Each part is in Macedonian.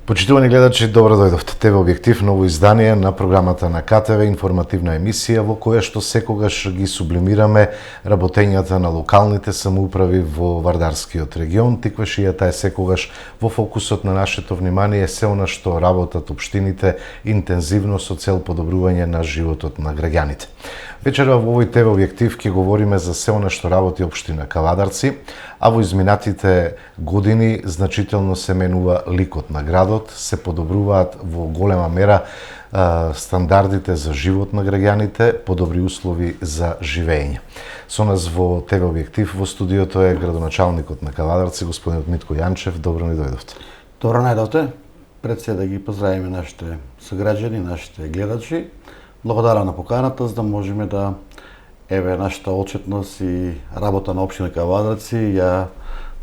Почитувани гледачи, добро дојдовте. ТВ Објектив, ново издание на програмата на КТВ, информативна емисија во која што секогаш ги сублимираме работењата на локалните самоуправи во Вардарскиот регион. Тиквашијата е секогаш во фокусот на нашето внимание, се она што работат општините интензивно со цел подобрување на животот на граѓаните. Вечера во овој ТВ Објектив ќе говориме за се она што работи општина Кавадарци, а во изминатите години значително се менува ликот на градот, се подобруваат во голема мера стандардите за живот на граѓаните, подобри услови за живење. Со нас во ТВ Објектив во студиото е градоначалникот на Кавадарци, господинот Митко Јанчев. Добро ни дојдовте. Добро најдовте. Пред се да ги поздравиме нашите сограѓани, нашите гледачи. Благодарам на поканата, за да можеме да нашата отчетност и работа на општина Кавадарци ја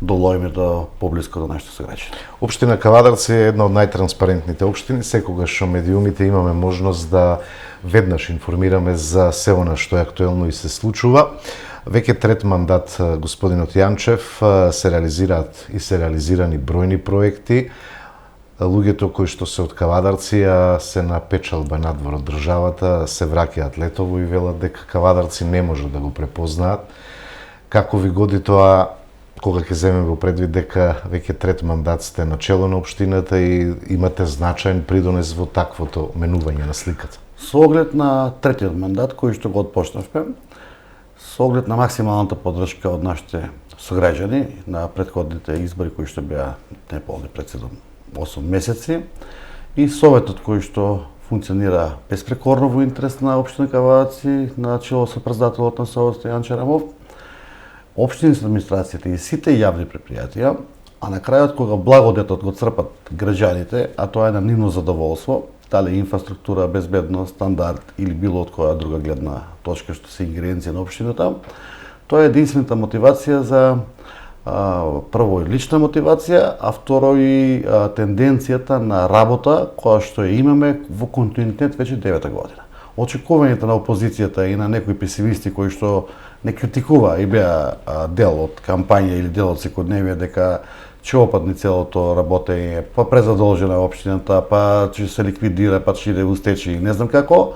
долоиме до поблиско до нашите сограѓани. Општина Кавадарци е една од најтранспарентните општини. Секогаш што медиумите имаме можност да веднаш информираме за се она што е актуелно и се случува. Веќе трет мандат господинот Јанчев се реализираат и се реализирани бројни проекти. Луѓето кои што се од Кавадарци се на печалба надвор од државата, се враќаат летово и велат дека Кавадарци не можат да го препознаат. Како ви годи тоа кога ќе земеме во предвид дека веќе трет мандат сте на чело на општината и имате значаен придонес во таквото менување на сликата? Со оглед на третиот мандат кој што го отпочнавме, со оглед на максималната поддршка од нашите сограѓани на претходните избори кои што беа неполни пред 8 месеци и советот кој што функционира беспрекорно во интерес на општина Кавадарци на чело со председателот на Советот Стојан Чарамов, општинската администрацијата и сите јавни предпријатија, а на крајот кога благодетот го црпат граѓаните, а тоа е на нивно задоволство, дали инфраструктура, безбедност, стандард или било од која друга гледна точка што се ингеренција на општината, тоа е единствената мотивација за прво и лична мотивација, а второ и тенденцијата на работа која што ја имаме во континуитет веќе 9 година. Очекувањата на опозицијата и на некои песимисти кои што не критикува и беа дел од кампања или дел од секојдневие дека ќе опадне целото работење, па презадолжена општината, па ќе се ликвидира, па ќе иде во стечај, не знам како.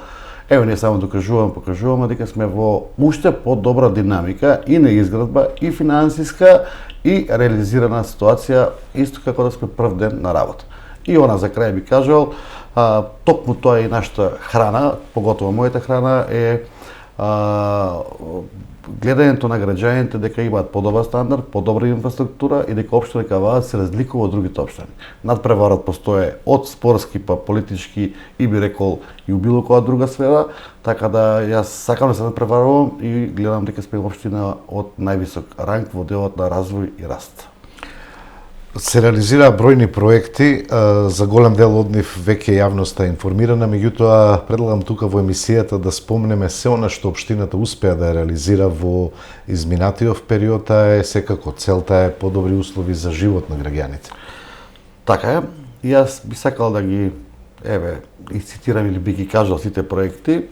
Ево, не само покажуваме дека сме во уште по-добра динамика и на изградба, и финансиска, и реализирана ситуација, исто како да сме прв ден на работа. И она за крај би кажал, токму тоа е и нашата храна, поготово мојата храна е гледањето на граѓаните дека имаат подобар стандард, подобра инфраструктура и дека општина Кавадарци се разликува од другите општини. Надпреварот постоje од спорски па политички и би рекол и у било која друга сфера, така да јас сакам да се надпреварувам и гледам дека сме општина од највисок ранг во делот на развој и раст. Се реализираа бројни проекти, за голем дел од нив веќе јавноста е информирана, меѓутоа предлагам тука во емисијата да спомнеме се она што општината успеа да реализира во изминатиот период, е секако целта е подобри услови за живот на граѓаните. Така е, јас би сакал да ги цитирам или би ги кажал сите проекти.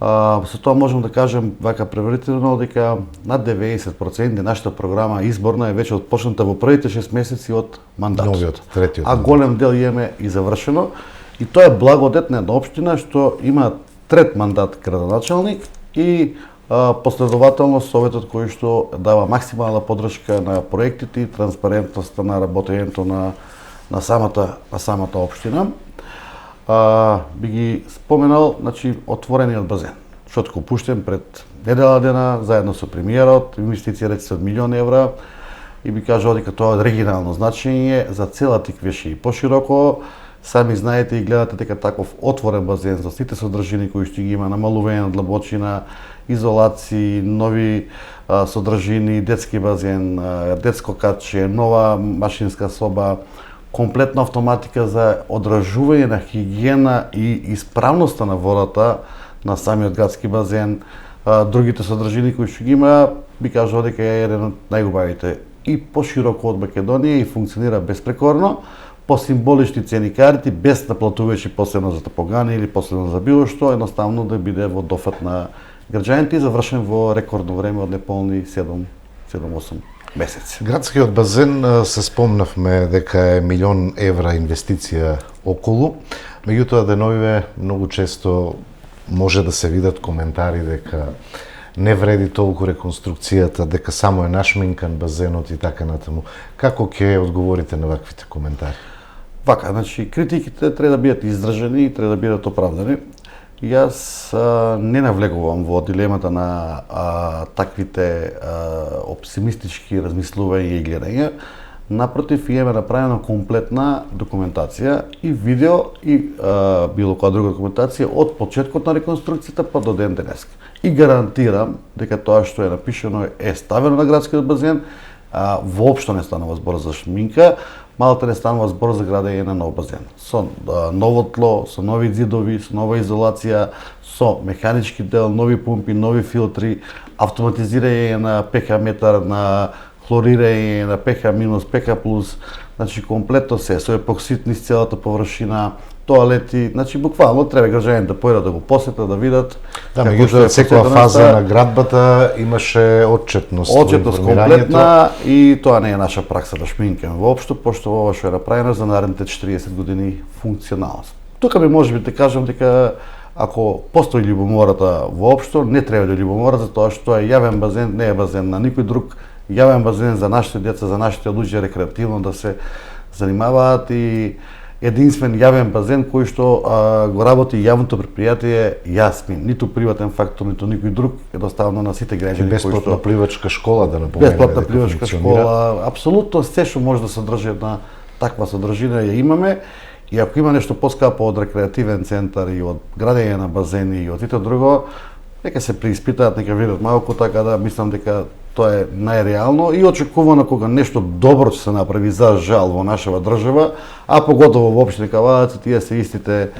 Со тоа можам да кажем вака предварително дека над 90% нашата програма изборна е веќе отпочната во првите 6 месеци од мандатот. Новиот, третиот. А голем дел имаме и завршено. И тоа е благодет на една општина што има трет мандат градоначалник и последователно советот кој што дава максимална поддршка на проектите и транспарентноста на работењето на самата општина. Би ги споменал, отворениот базен, што го пуштен пред недела дена, заедно со премиерот, инвестиција речиси од милион евра, и би кажал дека тоа е регионално значење за цела Тиквеше и пошироко. Сами знаете и гледате дека таков отворен базен за сите содржини кои што ги има, намалување на длабочина, изолации, нови содржини, детски базен, детско катче, нова машинска соба, комплетна автоматика за одражување на хигиена и исправноста на водата на самиот градски базен, другите содржини кои што ги има, би кажал дека е еден од најубавите и пошироко од Македонија и функционира беспрекорно. по символични цени карти, без наплатувајќи посебно за топогани или посебно за било што, едноставно да биде во дофат на граѓаните и завршен во рекордно време од неполни 7-8 месеци. Градскиот базен се спомнавме дека е милион евра инвестиција околу, меѓутоа деновиве многу често може да се видат коментари дека не вреди толку реконструкцијата, дека само е нашминкан базенот и така натаму. Како ќе одговорите на ваквите коментари? Вака, значи критиките треба да бидат издржани и треба да бидат оправдани. Јас не навлегувам во дилемата на таквите оптимистички размислувања и гледања. Напротив, имаме направена комплетна документација и видео и било која друга документација од почеткот на реконструкцијата па до ден денес. И гарантирам дека тоа што е напишано е ставено на градскиот базен, воопшто не станува збор за шминка, малку не станува збор за градење на нов базен. Со ново тло, со нови ձидови, со нова изолација, со механички дел, нови пумпи, нови филтри, автоматизирање на ПК метар, на хлорирање на ПК минус, ПК плюс, значи комплетно се, со епоксид низ целата површина, тоалети, значи буквално треба граѓаните да појдат да го посетат, да видат. Да, меѓутоа секоја фаза на градбата имаше отчетност. Отчетност комплетна и тоа не е наша пракса да шминкаме воопшто, пошто ова што е направено за наредните 40 години функционалност. Тука би можеби да кажам дека ако постои љубомората воопшто, не треба да љубомора, затоа што е јавен базен, не е базен на никој друг, јавен базен за нашите деца, за нашите луѓе рекреативно да се занимаваат и единствен јавен базен кој што го работи јавното претпријатие Јасмин, ниту приватен фактор, ниту никој друг, едноставно на сите граѓани кои што бесплатна пливачка школа да напоменеме. Бесплатна пливачка школа, апсолутно се што може да содржи една таква содржина ја имаме. И ако има нешто поскапо од рекреативен центар и од градење на базени и од сите друго, нека се преиспитаат, нека видат малку, така да мислам дека тоа е најреално и очекувано кога нешто добро ќе се направи за жал во нашава држава, а поготово во општина Кавалец, тие се истите,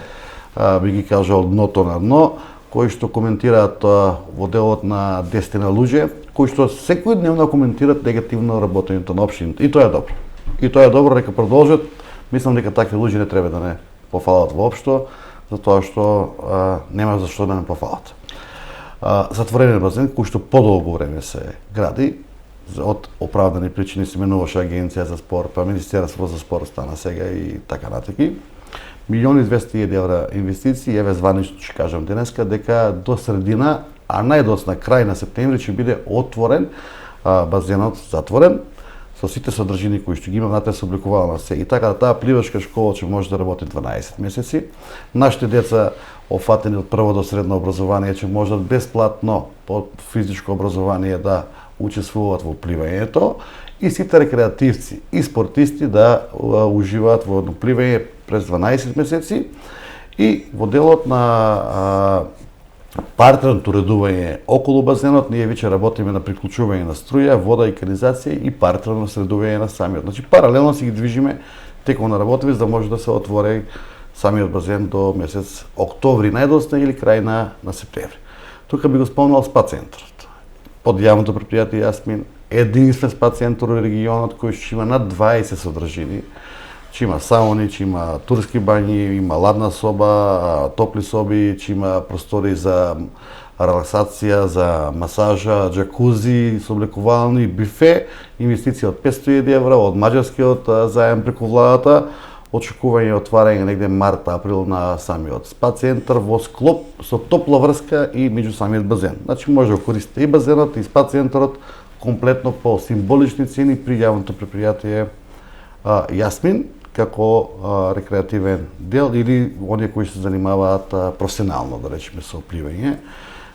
би ги кажал, дното на дно, кои што коментираат во делот на 10 луѓе, кои што секојдневно коментираат негативно работењето на општините. И тоа е добро. И тоа е добро, нека продолжат. Мислам дека такви луѓе не треба да не пофалат воопшто, затоа што нема зашто да не пофалат. Затворен базен, кој што подолго време се гради, од оправдани причини се менуваше Агенција за спорт, па Министерство за спорт стана сега и така натаки. 1.200.000 евра инвестиции, еве званично ќе кажам денеска, дека до средина, а најдоцна крај на септември ќе биде отворен базенот, затворен, со сите содржини кои што ги има внатре се обликувала на се. И така таа пливачка школа ќе може да работи 12 месеци. Нашите деца офатени од прво до средно образование ќе можат бесплатно по физичко образование да учествуваат во пливањето и сите рекреативци и спортисти да уживаат во пливање през 12 месеци и во делот на партерното редување околу базенот, ние веќе работиме на приклучување на струја, вода и канализација и партерно средување на самиот. Значи паралелно си ги движиме теком на работите за да може да се отвори самиот базен до месец октомври најдосна или крај на септември. Тука би го спомнал спа центарот. Под јавното претпријатие Јасмин, единствен спа центар во регионот кој што има над 20 содржини. Че има сауни, че има турски бањи, има ладна соба, топли соби, че има простори за релаксација, за масажа, джакузи, соблекувални, бифе, инвестиција од 500.000 евра од маđарскиот заем преку владата, очекување отварање негде март-април на самиот спа центар во склоп со топла врска и меѓу самиот базен. Значи може да користите и базенот и спа центарот комплетно по символични цени при јавното претпријатие Јасмин како рекреативен дел или оние кои се занимаваат професионално, да речеме, со пливање.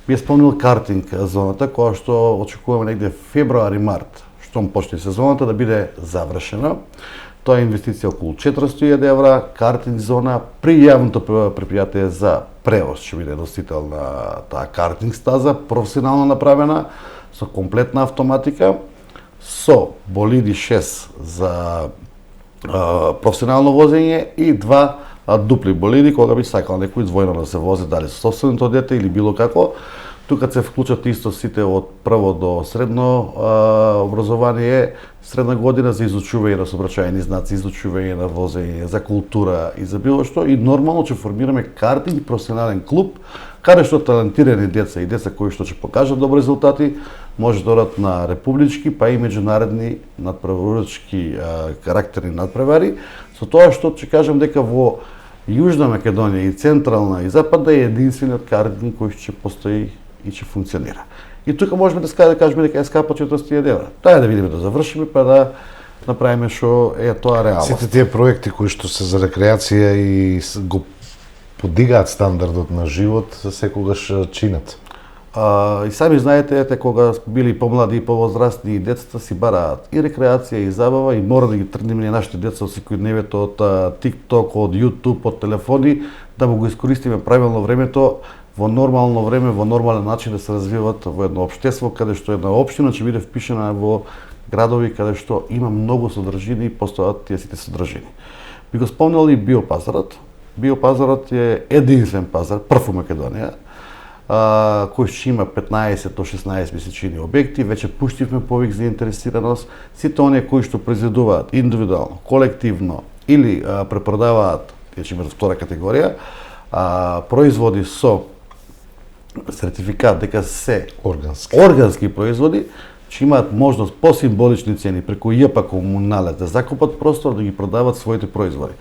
Би спомнил картинг зоната, која што очекуваме негде февруари-март, штом почне сезоната, да биде завршена. Тоа е инвестиција околу 400.000 евра, картинг зона при јавното претпријатие за превоз ќе биде носител на таа картинг стаза, професионално направена, со комплетна автоматика, со болиди 6 за професионално возење и 2 дупли болиди кога би сакал некој двојно да се вози, дали со собственото дете или било како. Тука се вклучат исто сите од прво до средно образование, средна година за изучување на сообраќајни знаци, изучување на возење, за култура и за било што, и нормално ќе формираме картинг професионален клуб каде што талентирани деца и деца кои што ќе покажат добри резултати може да одат на републички па и меѓународни надпреварувачки карактерни надпревари, со тоа што ќе кажам дека во Јужна Македонија и Централна и Западна е единствениот картинг кој ќе постои и ќе функционира. И тука можеме да кажеме дека е скапа 400.000 евра. Тај да видиме да завршиме па да направиме што е тоа реално. Сите тие проекти кои што се за рекреација и го подигаат стандардот на живот, секогаш чинат. И сами знаете, кога били помлади и повозрастни и децата си бараат и рекреација и забава и мора да ги тргнеме нашите деца од секојдневието, од TikTok, од YouTube, од телефони, да го искористиме правилно времето во нормално време, во нормален начин да се развиваат во едно општество каде што една општина ќе биде впишана во градови каде што има многу содржини и постојат тие сите содржини. Би го спомнал и биопазарот. Биопазарот е единствен пазар, прв во Македонија, кој ќе има 15 до 16 месечини објекти, веќе пуштивме повик заинтересираност. Сите оние кои што произведуваат индивидуално, колективно или препродаваат, тие ќе имат втора категорија, производи со сертификат дека се органски производи, ќе имаат можност по символични цени преку ЈП Комуналец да закупат простор да ги продават своите производи.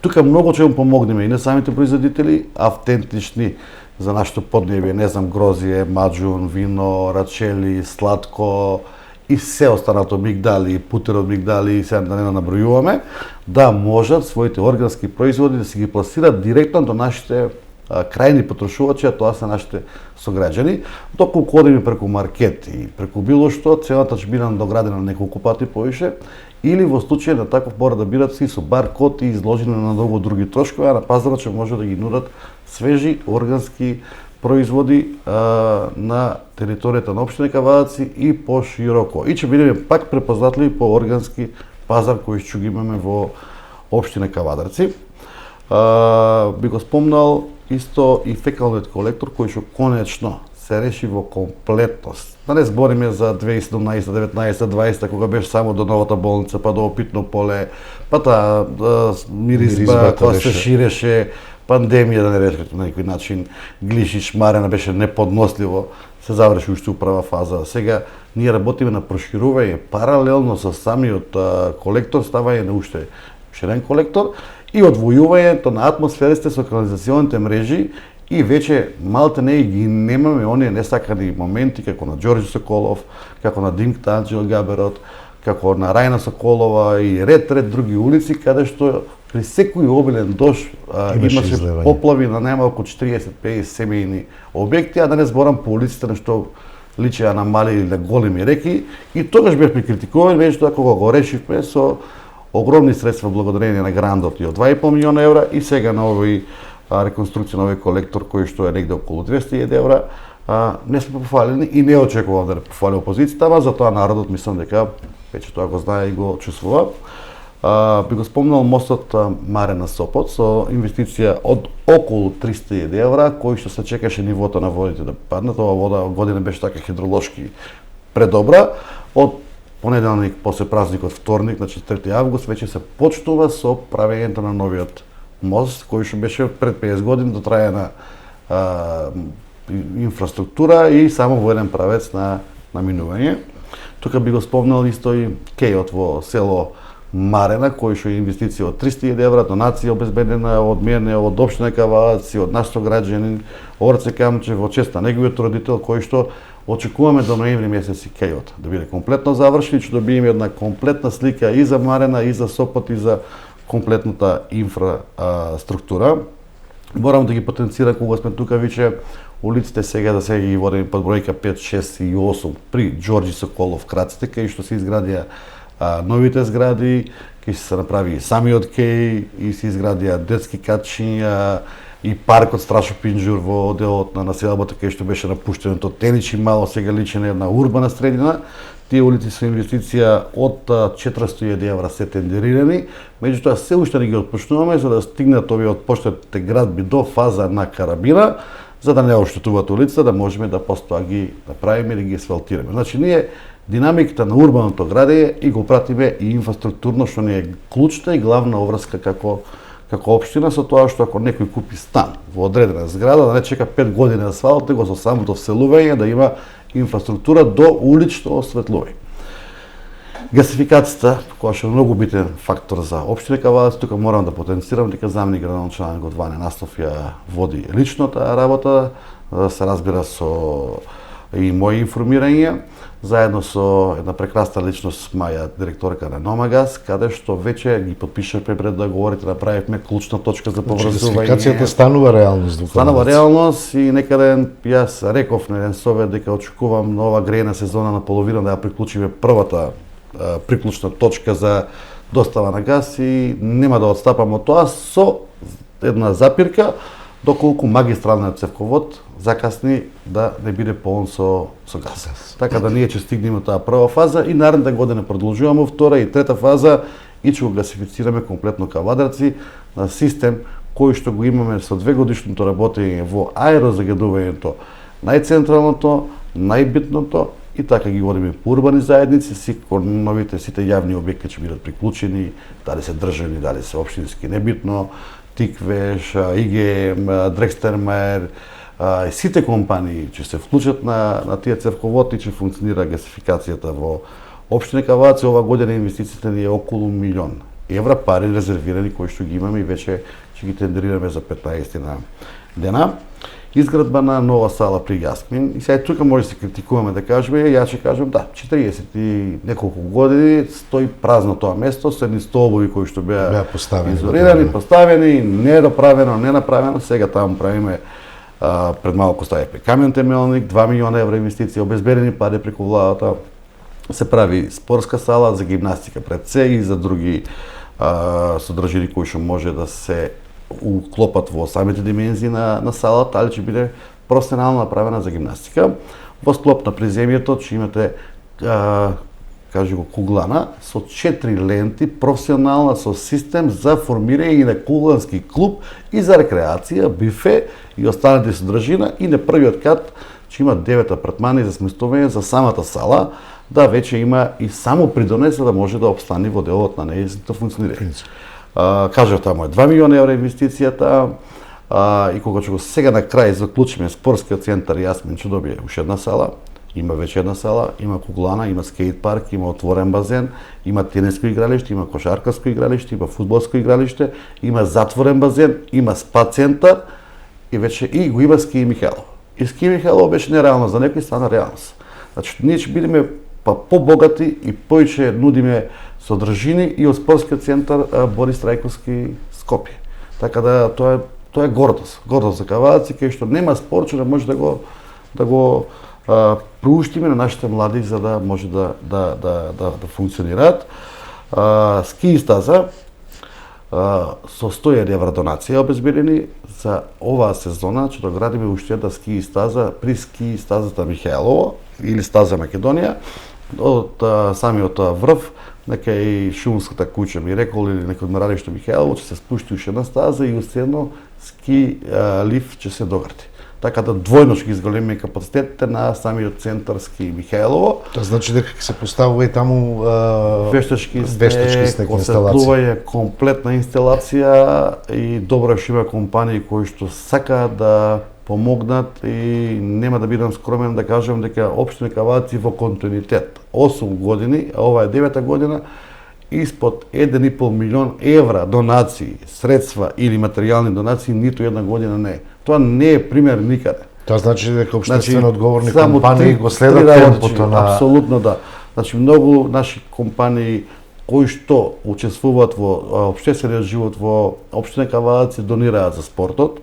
Тука многу ќе им помогнеме и на самите производители, автентични за нашето поднебие, не знам, грозие, маџун, вино, рачели, сладко и се останато мигдали, путер од мигдали, сега да не набројуваме, да можат своите органски производи да си ги пласират директно до нашите крајни потрошувачи, а тоа се нашите сограѓани, доколку одиме преку маркет и преку било што, цената ќе биде надоградена неколку пати повише, или во случај на таков мора да бидат си со баркод и изложени на многу други трошкови, а на пазарот ќе може да ги нудат свежи органски производи на територијата на општина Кавадаци и пошироко. И ќе бидеме пак препознатливи по органски пазар кој ќе ги имаме во општина Кавадарци. Би го спомнал исто и фекалниот колектор кој што конечно се реши во комплетност. Да не збориме за 2017, 19, 20 кога беше само до новата болница, па до Опитно поле, па таа миризба која се ширеше, пандемија да не речем на некој начин, Глишич, Марена беше неподносливо, се заврши уште у прва фаза. Сега ние работиме на проширување паралелно со самиот колектор, ставање на уште ширен колектор и одвојувањето на атмосферите со канализационите мрежи и веќе малте не ги немаме оние несакани моменти како на Ѓорѓе Соколов, како на Димка Анџел Габерот, како на Рајна Соколова и ред други улици каде што при секој обилен дожд имаше поплави на најмалку 40-50 семејни објекти, а да не зборам по улиците на што личеа на мали или на големи реки, и тогаш бевме критикувани, меѓутоа кога го решивме со огромни средства благодарение на грантот и од 2,5 милиона евра и сега на овој реконструкција на овој колектор кој што е негде околу 200.000 евра, не сме пофалени и не очекувам да не пофали опозицијата, ама затоа народот мислам дека веќе тоа го знае и го чувствува. Би го спомнал мостот Марена Сопот со инвестиција од околу 300.000 евра, кој што се чекаше нивото на водите да паднат. Ова вода година беше така хидролошки предобра. Од понеделник после празникот вторник, на 4 август, веќе се почнува со правењето на новиот мост, кој што беше пред 50 години дотрајана инфраструктура и само во еден правец на минување. Тука би го спомнал исто и кејот во село Марена, кој што е инвестиција од 300.000 евра, донација обезбедена од мене, од општина Кавадаци, од наш сограѓанин Орце Камчев, во чест на неговиот родител, кој што очекуваме до ноември месец и кејот да биде комплетно завршен, ќе добиеме една комплетна слика и за Марена, и за Сопот, и за комплетната инфраструктура. Морам да ги потенцирам кога сме тука више улиците сега ги водиме под бројка 5, 6 и 8 при Ѓорѓе Соколов краците, кај што се изградија новите згради, кај се направи самиот кеј и се изградија детски катчиња и паркот Страшо Пинџур во делот на населбата кај што беше напуштено, то теничи мало, сега личи на една урбана средина. Тие улици со инвестиција од 400.000 евра се тендерирани, меѓутоа се уште не ги отпочнуваме за да стигнат овие отпочнатите градби до фаза на карабина, за да не оштетуваат улицата, да можеме да постоа ги направиме или ги асфалтираме. Значи ние динамиката на урбаното градење и го пратиме и инфраструктурно, што ни е клучна и главна обврска како општина, со тоа што ако некој купи стан во одредена зграда, да не чека 5 години асфалт, него со самото вселување да има инфраструктура до улично осветлување. Гасификацијата, која што е многу битен фактор за општина Кавалец, тука морам да потенцирам дека заменик градоначалникот Ване Настов ја води лично таа работа, се разбира со и мои информирање, заедно со една прекрасна личност Маја, директорка на Номагаз, каде што веќе ги подпишавме пред договорите, направивме клучна точка за поврзување. Гасификацијата станува реалност. Станува реалност и некаде јас реков на еден совет дека очекувам нова грејна сезона на половина да ја приклучиме првата приклучна точка за достава на газ и нема да отстапам од тоа со една запирка доколку магистралниот цевковод закасни да не биде полн со газ. Така да ние ќе стигнеме таа прва фаза и наредната година продолжуваме втора и трета фаза и ќе го гасифицираме комплетно Кавадарци на систем кој што го имаме со 2-годишното работење во аерозагадувањето, најцентралното, најбитното и така ги водиме по урбани заедници, сите јавни објекти ќе бидат приклучени, дали се државни, дали се општински, небитно, Тиквеш, ИГМ, Дрекстермаер, и сите компании ќе се вклучат на тие цевковод и ќе функционира гасификацијата во општина Кавалец. Ова година инвестициите ни е околу €1.000.000 пари резервирани кои што ги имаме и веќе ќе ги тендерираме за 15 дена. Изградба на нова сала при Јасмин. И сега тука може да се критикуваме да кажеме, јас ќе кажам да, 40 и неколку години стои празно тоа место, со едни столбови кои што беа изолирани, поставени, не направено, сега таму правиме пред малку ставивме камен темелник, €2.000.000 инвестиција, обезбедени пари преку владата, се прави спортска сала за гимнастика пред се и за други содржини кои што може да се уклопат во самите димензии на салата, али ќе биде професионално направена за гимнастика. Во склоп на приземјето ќе имате кажи го куглана со 4 ленти, професионална со систем за формирање на куглански клуб и за рекреација, бифе и останати содржина и на првиот кат ќе има 9 апартмани за сместување за самата сала, да веќе има и само придонесе да може да обстани во делот на нејзиното функционирање. Кажав таму е €2.000.000 инвестицијата и кога ќе го сега на крај заклучиме спортскиот центар Јасмин ќе добие уште една сала, има веќе една сала, има куглана, има скејт парк, има отворен базен, има тениско игралиште, има кошаркаско игралиште, има фудбалско игралиште, има затворен базен, има спа центар и веќе и го има Ски Михайлов. И Ски Михайлов беше нереално за некој, стана реалност. Значи ние ќе бидеме побогати и повеќе нудиме содржини и од спортскиот центар Борис Трајковски Скопје. Така да тоа е гордост за Кавалец, кај што нема спорт што не може да го приуштиме на нашите млади за да може да функционираат. Ски стаза со €100.000 донација обезбедени за оваа сезона ќе доградиме уште една ски стаза при ски стазата Михајлово или стаза Македонија од самиот врв некај Шумската куќа ми рекол или некој одморалиште Михајлово ќе се спушти уште една стаза и уште едно ски лифт ќе се догради. Така да двојно ќе изголемиме капацитетите на самиот центар Ски Михајлово. Тоа значи дека ќе се поставува и таму вештачки снег, осветлување, комплетна инсталација и добро што има компании кои што сакаат да помогнат и нема да бидам скромен да кажам дека општина Кавалец во континуитет 8 години, а ова е 9-та година, испод €1.500.000 донации, средства или материјални донации ниту една година не е. Тоа не е пример никаде. Тоа значи дека општествено одговорни компании го следат темпото на... Апсолутно да. Значи многу наши компании кои што учествуваат во општествениот живот во општина Кавалец донираат за спортот,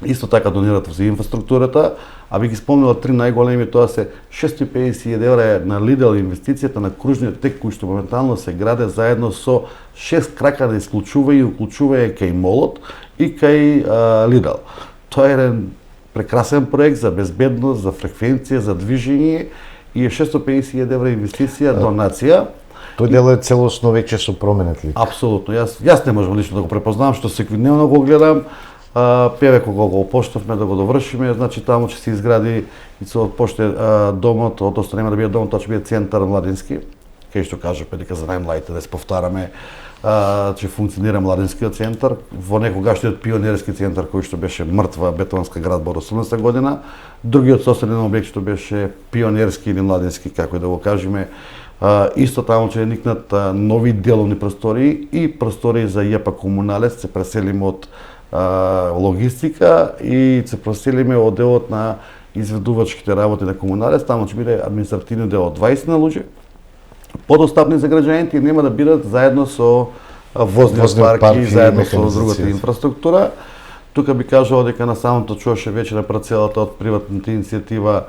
исто така донираат за инфраструктурата, а би ги спомнала три најголеми, тоа се €650.000 на Lidl инвестицијата на кружниот тек кој што моментално се граде заедно со 6 крака на исклучување и уклучување кај молот и кај Lidl. Тоа е еден прекрасен проект за безбедност, за фреквенција, за движење и е €650.000 инвестиција, донација. Тој дел е целосно веќе со променет лик. Апсолутно. Јас не можам лично да го препознавам, што секојдневно го гледам. Певе кога го почнавме да го довршиме, значи таму ќе се изгради и се отпочне домот, односно нема да биде домот, тоа ќе биде центар младински, кај што кажавме дека за најмладите да се повтараме, ќе функционира младинскиот центар во некогашниот пионерски центар кој што беше мртва бетонска градба од 80 година, другиот соседен објект што беше пионерски или младински, како и да го кажеме. Исто таму ќе никнат нови деловни простории и простории за ЈП комуналец, се преселиме од логистика и се преселиме од делот на изведувачките работи на комуналец, таму ќе биде административни дел од 20 на луѓе, подостапни за граѓаните и нема да бидат заедно со возни парки, заедно со другата инфраструктура. Тука би кажал дека на самото чоше вече на парцелата од приватната иницијатива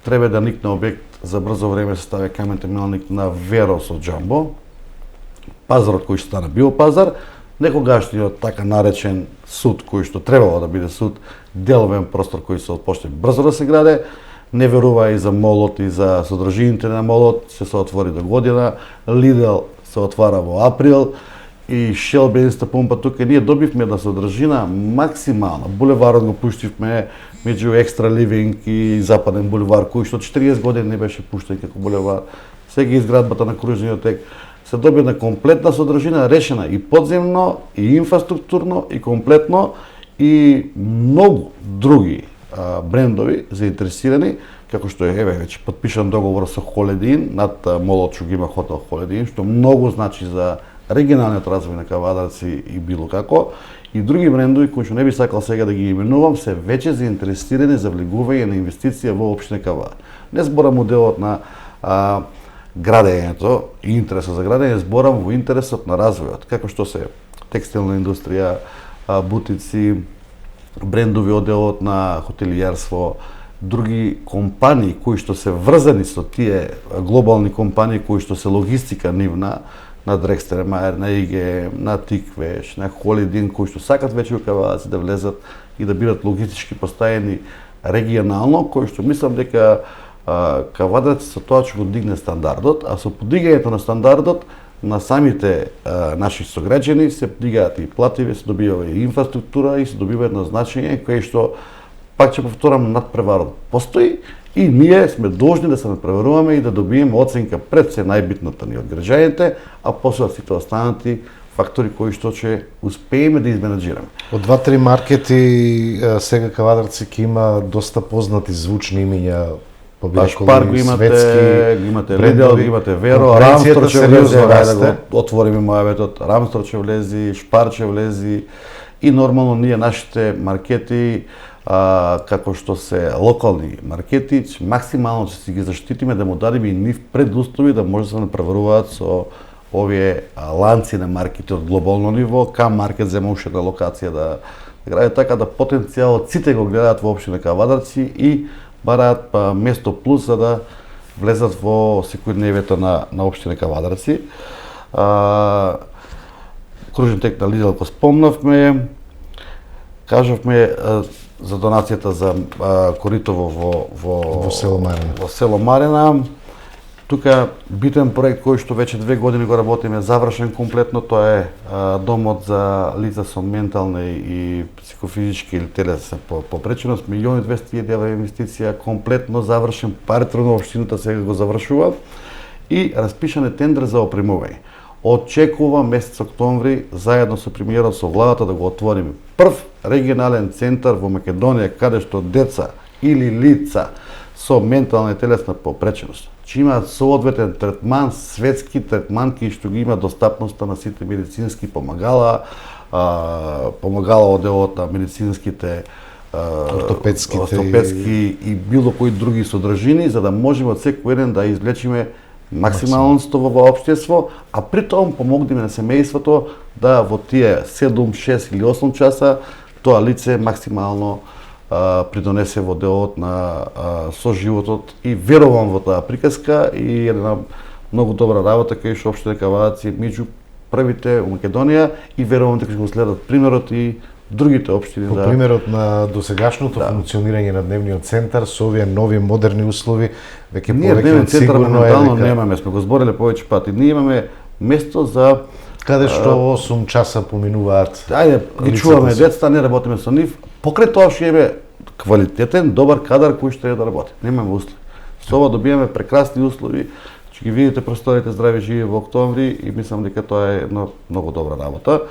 треба да никне објект за брзо време се стави камен терминалник на Веро со Џамбо, пазарот кој што стана биопазар, некогашниот така наречен суд кој што требало да биде суд, деловен простор кој се отпочне брзо да се граде, не верува и за молот и за содржините на молот, се отвори до година, Lidl се отвара во април и Shell бензинска пумпа тука ние добивме да содржина максимална. Булеварот го пуштивме меѓу Екстра Ливинг и Западен булевар кој што 40 години не беше пуштен како булевар. Сега изградбата на кружниот тек се добива комплетна содржина решена и подземно, и инфраструктурно, и комплетно, и многу други брендови заинтересирани, како што е веќе потпишан договор со Холедин над молот што ги има хотел Холедин, што многу значи за регионалниот развој на Кавадарци и било како, и други брендови кои што не би сакал сега да ги именувам, се веќе заинтересирани за влегување на инвестиција во општина Кавадар. Не зборам о делот на градењето и интересот за градење, зборам во интересот на развојот, како што се текстилна индустрија, бутици, брендови одделот на хотелиерство, други компании кои што се врзани со тие глобални компании кои што се логистика нивна, на Дрекстермаер, на ИГ, на Тиквеш, на Холидин, кои што сакат веќе во Кавадарци да влезат и да бидат логистички поставени регионално, кои што мислам дека Кавадарци со тоа ќе го дигне стандардот, а со подигањето на стандардот на самите наши сограѓани се дигаат и плативи, се добива и инфраструктура и се добива едно значење кое што, пак ќе повторам, надпреварот постои и ние сме должни да се надпреваруваме и да добиеме оценка пред се најбитната ни од граѓаните, а после сите останати фактори кои што ќе успееме да изменаџираме. Од 2-3 маркети сега Кавадарци ќе има доста познати звучни имиња. Шпар го имате, Lidl, имате Веро, Рамстор ќе влезе, да го отвориме мојаветот, Рамстор ќе влези, Шпар ќе влези и нормално ние нашите маркети, како што се локални маркети, максимално ќе си ги заштитиме да му дадеме и нив предуслови да може да се напреваруваат со овие ланци на маркети од глобално ниво, кам маркет зема уште на локација да гради така да потенцијалот сите го гледаат во општина Кавадарци и бараат место плюс за да влезат во секојдневието на општина Кавадарци. Кружен тек на Lidl го спомнавме, кажавме за донацијата за коритово во село Марина. Тука битен проект кој што веќе 2 години го работиме, завршен комплетно, тоа е домот за лица со ментална и психофизички или телесна попреченост, 1.200.000 евра инвестиција, комплетно завршен, парите на општината сега го завршува и распишан е тендер за опремување. Очекува месец октомври заедно со премиерот со владата да го отвориме прв регионален центар во Македонија каде што деца или лица со ментална и телесна попреченост ќе имаат соодветен третман, светски третман кој што ги има достапноста на сите медицински помагала, помагала од делот на медицинските ортопедски и било кои други содржини за да можеме од секој еден да извлечиме максималното во општество, а при тоа помогнеме на семејството да во тие 7, 6 или 8 часа тоа лице максимално придонесе во делот на соживотот и верувам во таа приказка и една многу добра работа кај што општина Кавадарци меѓу првите во Македонија и верувам дека ќе го следат примерот и другите општини. По примерот на досегашното функционирање на дневниот центар со овие нови модерни услови, веќе повеќе дневен центар моментално немаме, сме го збореле повеќе пати. Ние имаме место за Каде што 8 часа поминуваат. Ајде, ги чуваме децата, не работиме со нив. Покрај тоа што имаме квалитетен, добар кадар кој што е да работи. Немаме услови. Со ова добиваме прекрасни услови. Ќе ги видите просторите здрави живи во октомври и мислам дека тоа е една многу добра работа.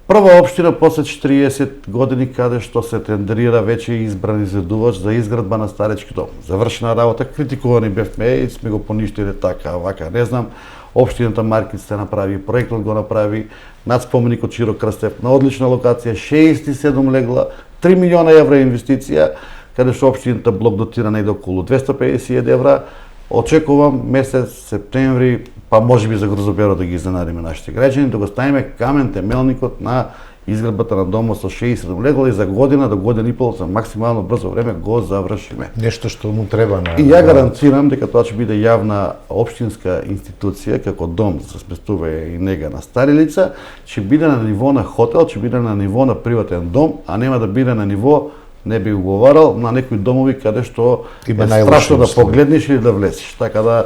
Прва општина после 40 години каде што се тендерира веќе избран изведувач за изградба на старечки дом. Завршена работа, критикувани бевме и сме го поништиле така, вака, не знам. Општината Маркиц се направи, проектот го направи, над споменикот Чиро Крстев на одлична локација, 67 легла, 3 милиона евра инвестиција, каде што општината блок дотира најде околу 250 евра. Очекувам месец септември, па можеби за грозоперот да ги изненадиме нашите граѓани, да го ставиме камен темелникот на изградбата на домот со 67 легла и за година до година и пол за максимално брзо време го завршиме. Нешто што му треба на. И ја гарантирам дека тоа ќе биде јавна општинска институција како дом за сместување и нега на стари лица, ќе биде на ниво на хотел, ќе биде на ниво на приватен дом, а нема да биде на ниво, не би уговарал, на некои домови каде што е страшно да погледнеш или да влезеш. Така да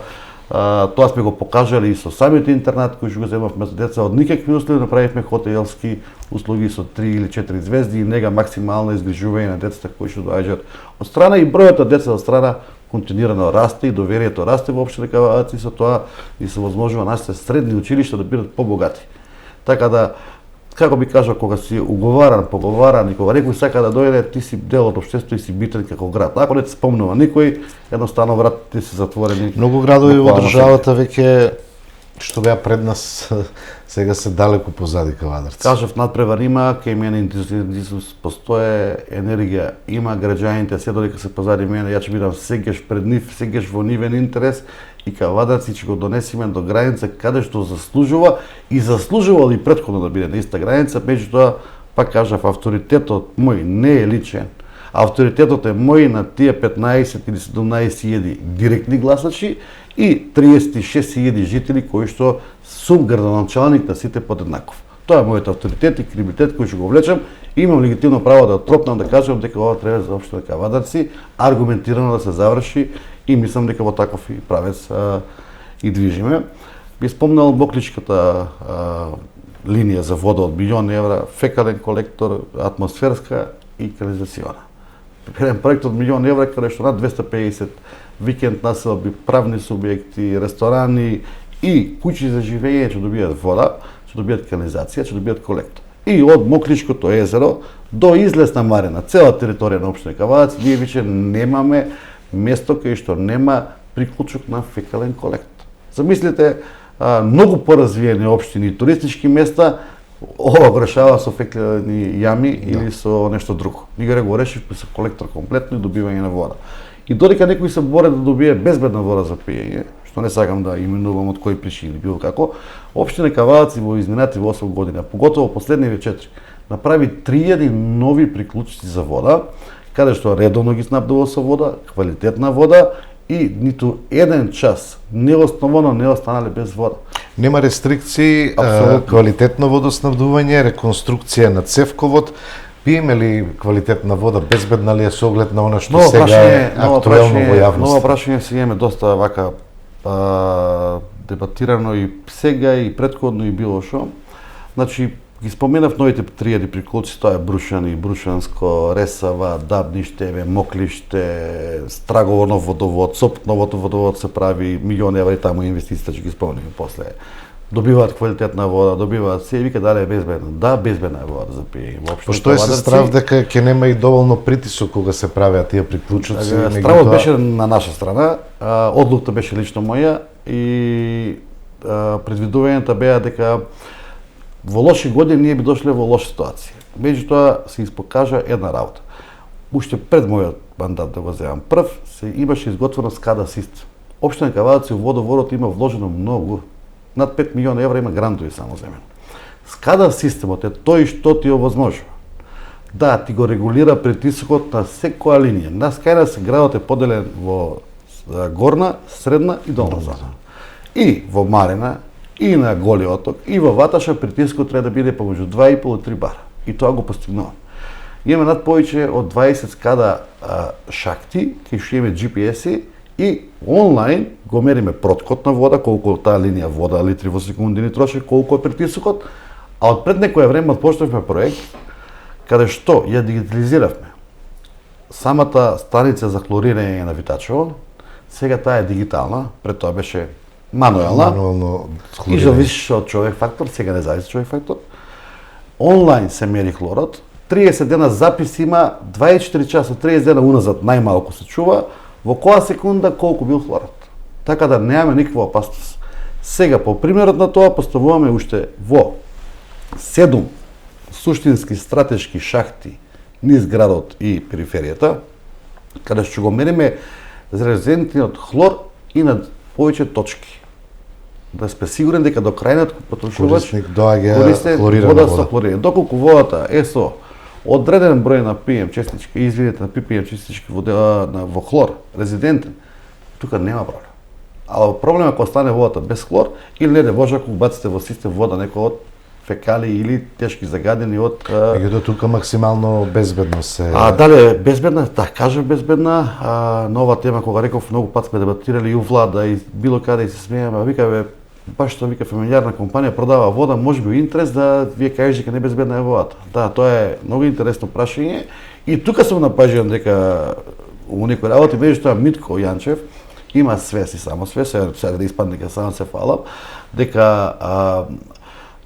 тоа сме го покажале и со самите интернат кои што го земавме за деца, од никакви услови направивме хотелски услуги со 3 или 4 звезди и нега максимално изгрижување на децата кои што доаѓаат од страна и бројот на деца од страна континуирано расте и доверието расте во општина Кавадац и со тоа и се возможува нашите средни училишта да бидат побогати. Така да, како би кажал, кога си уговаран, поговаран и кога некој сака да дојде, ти си дел од општеството и си битен како град. Ако не те спомнува никој, едноставно вратите се затворени. Многу градови во државата веќе што беа пред нас сега се далеку позади Кавадарци. Кажав, надпревар има, кај мене ентузиазм постоje, енергија има, граѓаните се додека се позади мене, ја ќе бидам сегаш пред нив, сегаш во нивен интерес и Кавадарци ќе го донесиме до граница каде што заслужува и заслужувал и претходно да биде на иста граница, меѓутоа, пак кажав, авторитетот мој не е личен. Авторитетот е мој на тие 15 или 17.000 директни гласачи и 36.000 жители кои што сум градоначалник на сите подеднаков. Тоа е мојот авторитет и кредибилитет кој што го влечам и имам легитимно право да тропнам да кажам дека ова треба за општина Кавадарци аргументирано да се заврши и мислам дека во таков и правец и движиме. Би спомнал Бокличката линија за вода од милион евра, фекален колектор, атмосферска и канализациона. Еден проект од милион евра каде што над 250 викенд населби, правни субјекти, ресторани и куќи за живење ќе добијат вода, ќе добијат канализација, ќе добијат колектор. И од Мокличкото езеро до излезна Марина, цела територија на општина Кавадац, ние веќе немаме место кај што нема приклучок на фекален колектор. Замислите, многу поразвиени општини и туристички места, ова го решава со фекални јами или со нешто друго. Ние го решивме со колектор комплетно и добивање на вода. И додека некои се боре да добие безбедна вода за пиење, што не сакам да именувам од кои причини или било како, општина Кавадац во изминати 8 година, поготово последниве 4, направи 3000 нови приклучици за вода, каде што редовно ги снабдува со вода, квалитетна вода и ниту еден час неосновано не останале без вода. Нема рестрикции, квалитетно водоснабдување, реконструкција на цевковод. Пиеме ли квалитетна вода, безбедна ли е со оглед на она што сега е актуелно во јавноста? Ново прашање се имаме доста вака дебатирано и сега и претходно и било што. Значи, ги споменав новите 3000 приклучици, тоа е Брушани, Брушанско, Ресава, Дабниште, Моклиште, Страгово нов водовод, Сопот новото водовод се прави, милион евра и таму инвестициите ќе ги спомнеме после. Добиваат квалитетна вода, добиваат се и вика дали е безбедна. Да, безбедна е вода за пиење. Пошто е се страв дека ќе нема и доволно притисок кога се правеа тие приклучоци? Стравот беше на наша страна, одлуката беше лично моја и предвидувањата беа дека во лоши години ние би дошле во лоша ситуација. Меѓутоа се испокажа една работа. Уште пред мојот мандат да го земам прв, се имаше изготвено скада систем. Општина Кавадац во водоводот има вложено многу. Над 5 милиона евра има грантови само земено. Скада системот е тој што ти овозможува. Да, ти го регулира притисокот на секоја линија. На скајна се градот е поделен во горна, средна и долна зона. И во Марина, и на Голи оток, и во Ваташа притискот треба да биде помеѓу 2,5 и 3 бара. И тоа го постигнуваме. Имаме над повеќе од 20 скада шахти, кај што имаме GPS-и И онлайн го мериме протокот на вода, колку таа линија вода, литри во секунди ни троши, колку е притисокот, а од пред некое време отпочнавме проект каде што ја дигитализиравме самата станица за хлорирање на Витачево. Сега таа е дигитална, пред тоа беше мануелна. Мануелно И хлорирање. зависеше од човек фактор, сега не зависи човек фактор. Онлайн се мери хлорот, 30 дена запис има, 24 часа, 30 дена уназад најмалку се чува, во која секунда колку бил хлорот. Така да немаме никаква опасност. Сега, по примерот на тоа, поставуваме уште во 7 суштински стратешки шахти низ градот и периферијата, каде што го мериме резервентниот хлор и на повеќе точки. Да сме сигурни дека до крајниот потрошувач Корисник доаѓа користи хлорирана вода вода. со хлорирање. Доколку водата е со одреден број на PM честички, извинете, на ppm честички во хлор, резидентен, тука нема проблем. А проблем е кога стане водата без хлор или не де Боже ако баците во систем вода некој од фекали или тешки загадени од Меѓутоа тука максимално безбедно се. Дали е безбедна? Да, кажем безбедна. Нова тема кога реков многу пат сме дебатирали и у влада и било каде и се смееме, викаве баш што вика фамилиарна компанија продава вода, можеби интерес да вие кажете дека не безбедна е водата. Да, тоа е многу интересно прашање и тука сум напажен дека у некои работи меѓутоа Митко Јанчев има свес и само свес, сега да испадне дека само се фалам, дека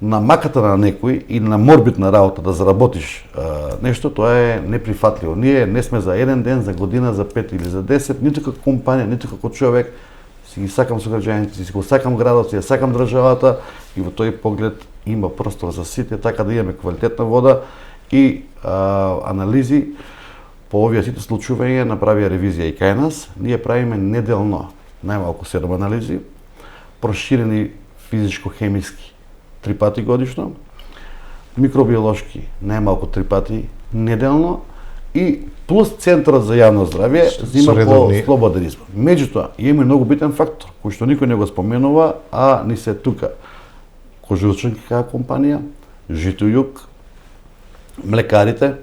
на маката на некој и на морбитна работа да заработиш нешто, тоа е неприфатливо. Ние не сме за еден ден, за година, за 5 или за 10, ниту како компанија, ниту како човек, си ги сакам сограѓаните, си го сакам градот, си ја сакам државата и во тој поглед има простор за сите, така да имаме квалитетна вода и анализи по овие сите случувања направија ревизија и кај нас. Ние правиме неделно најмалку 7 анализи, проширени физичко-хемиски 3 пати годишно, микробиолошки најмалку 3 пати неделно и плюс Центарот за јавно здравје зима по слободен избор. Меѓутоа, има многу битен фактор кој што никој не го споменува, а ни се тука Кожурчанки како компанија, Жито Југ, млекарите,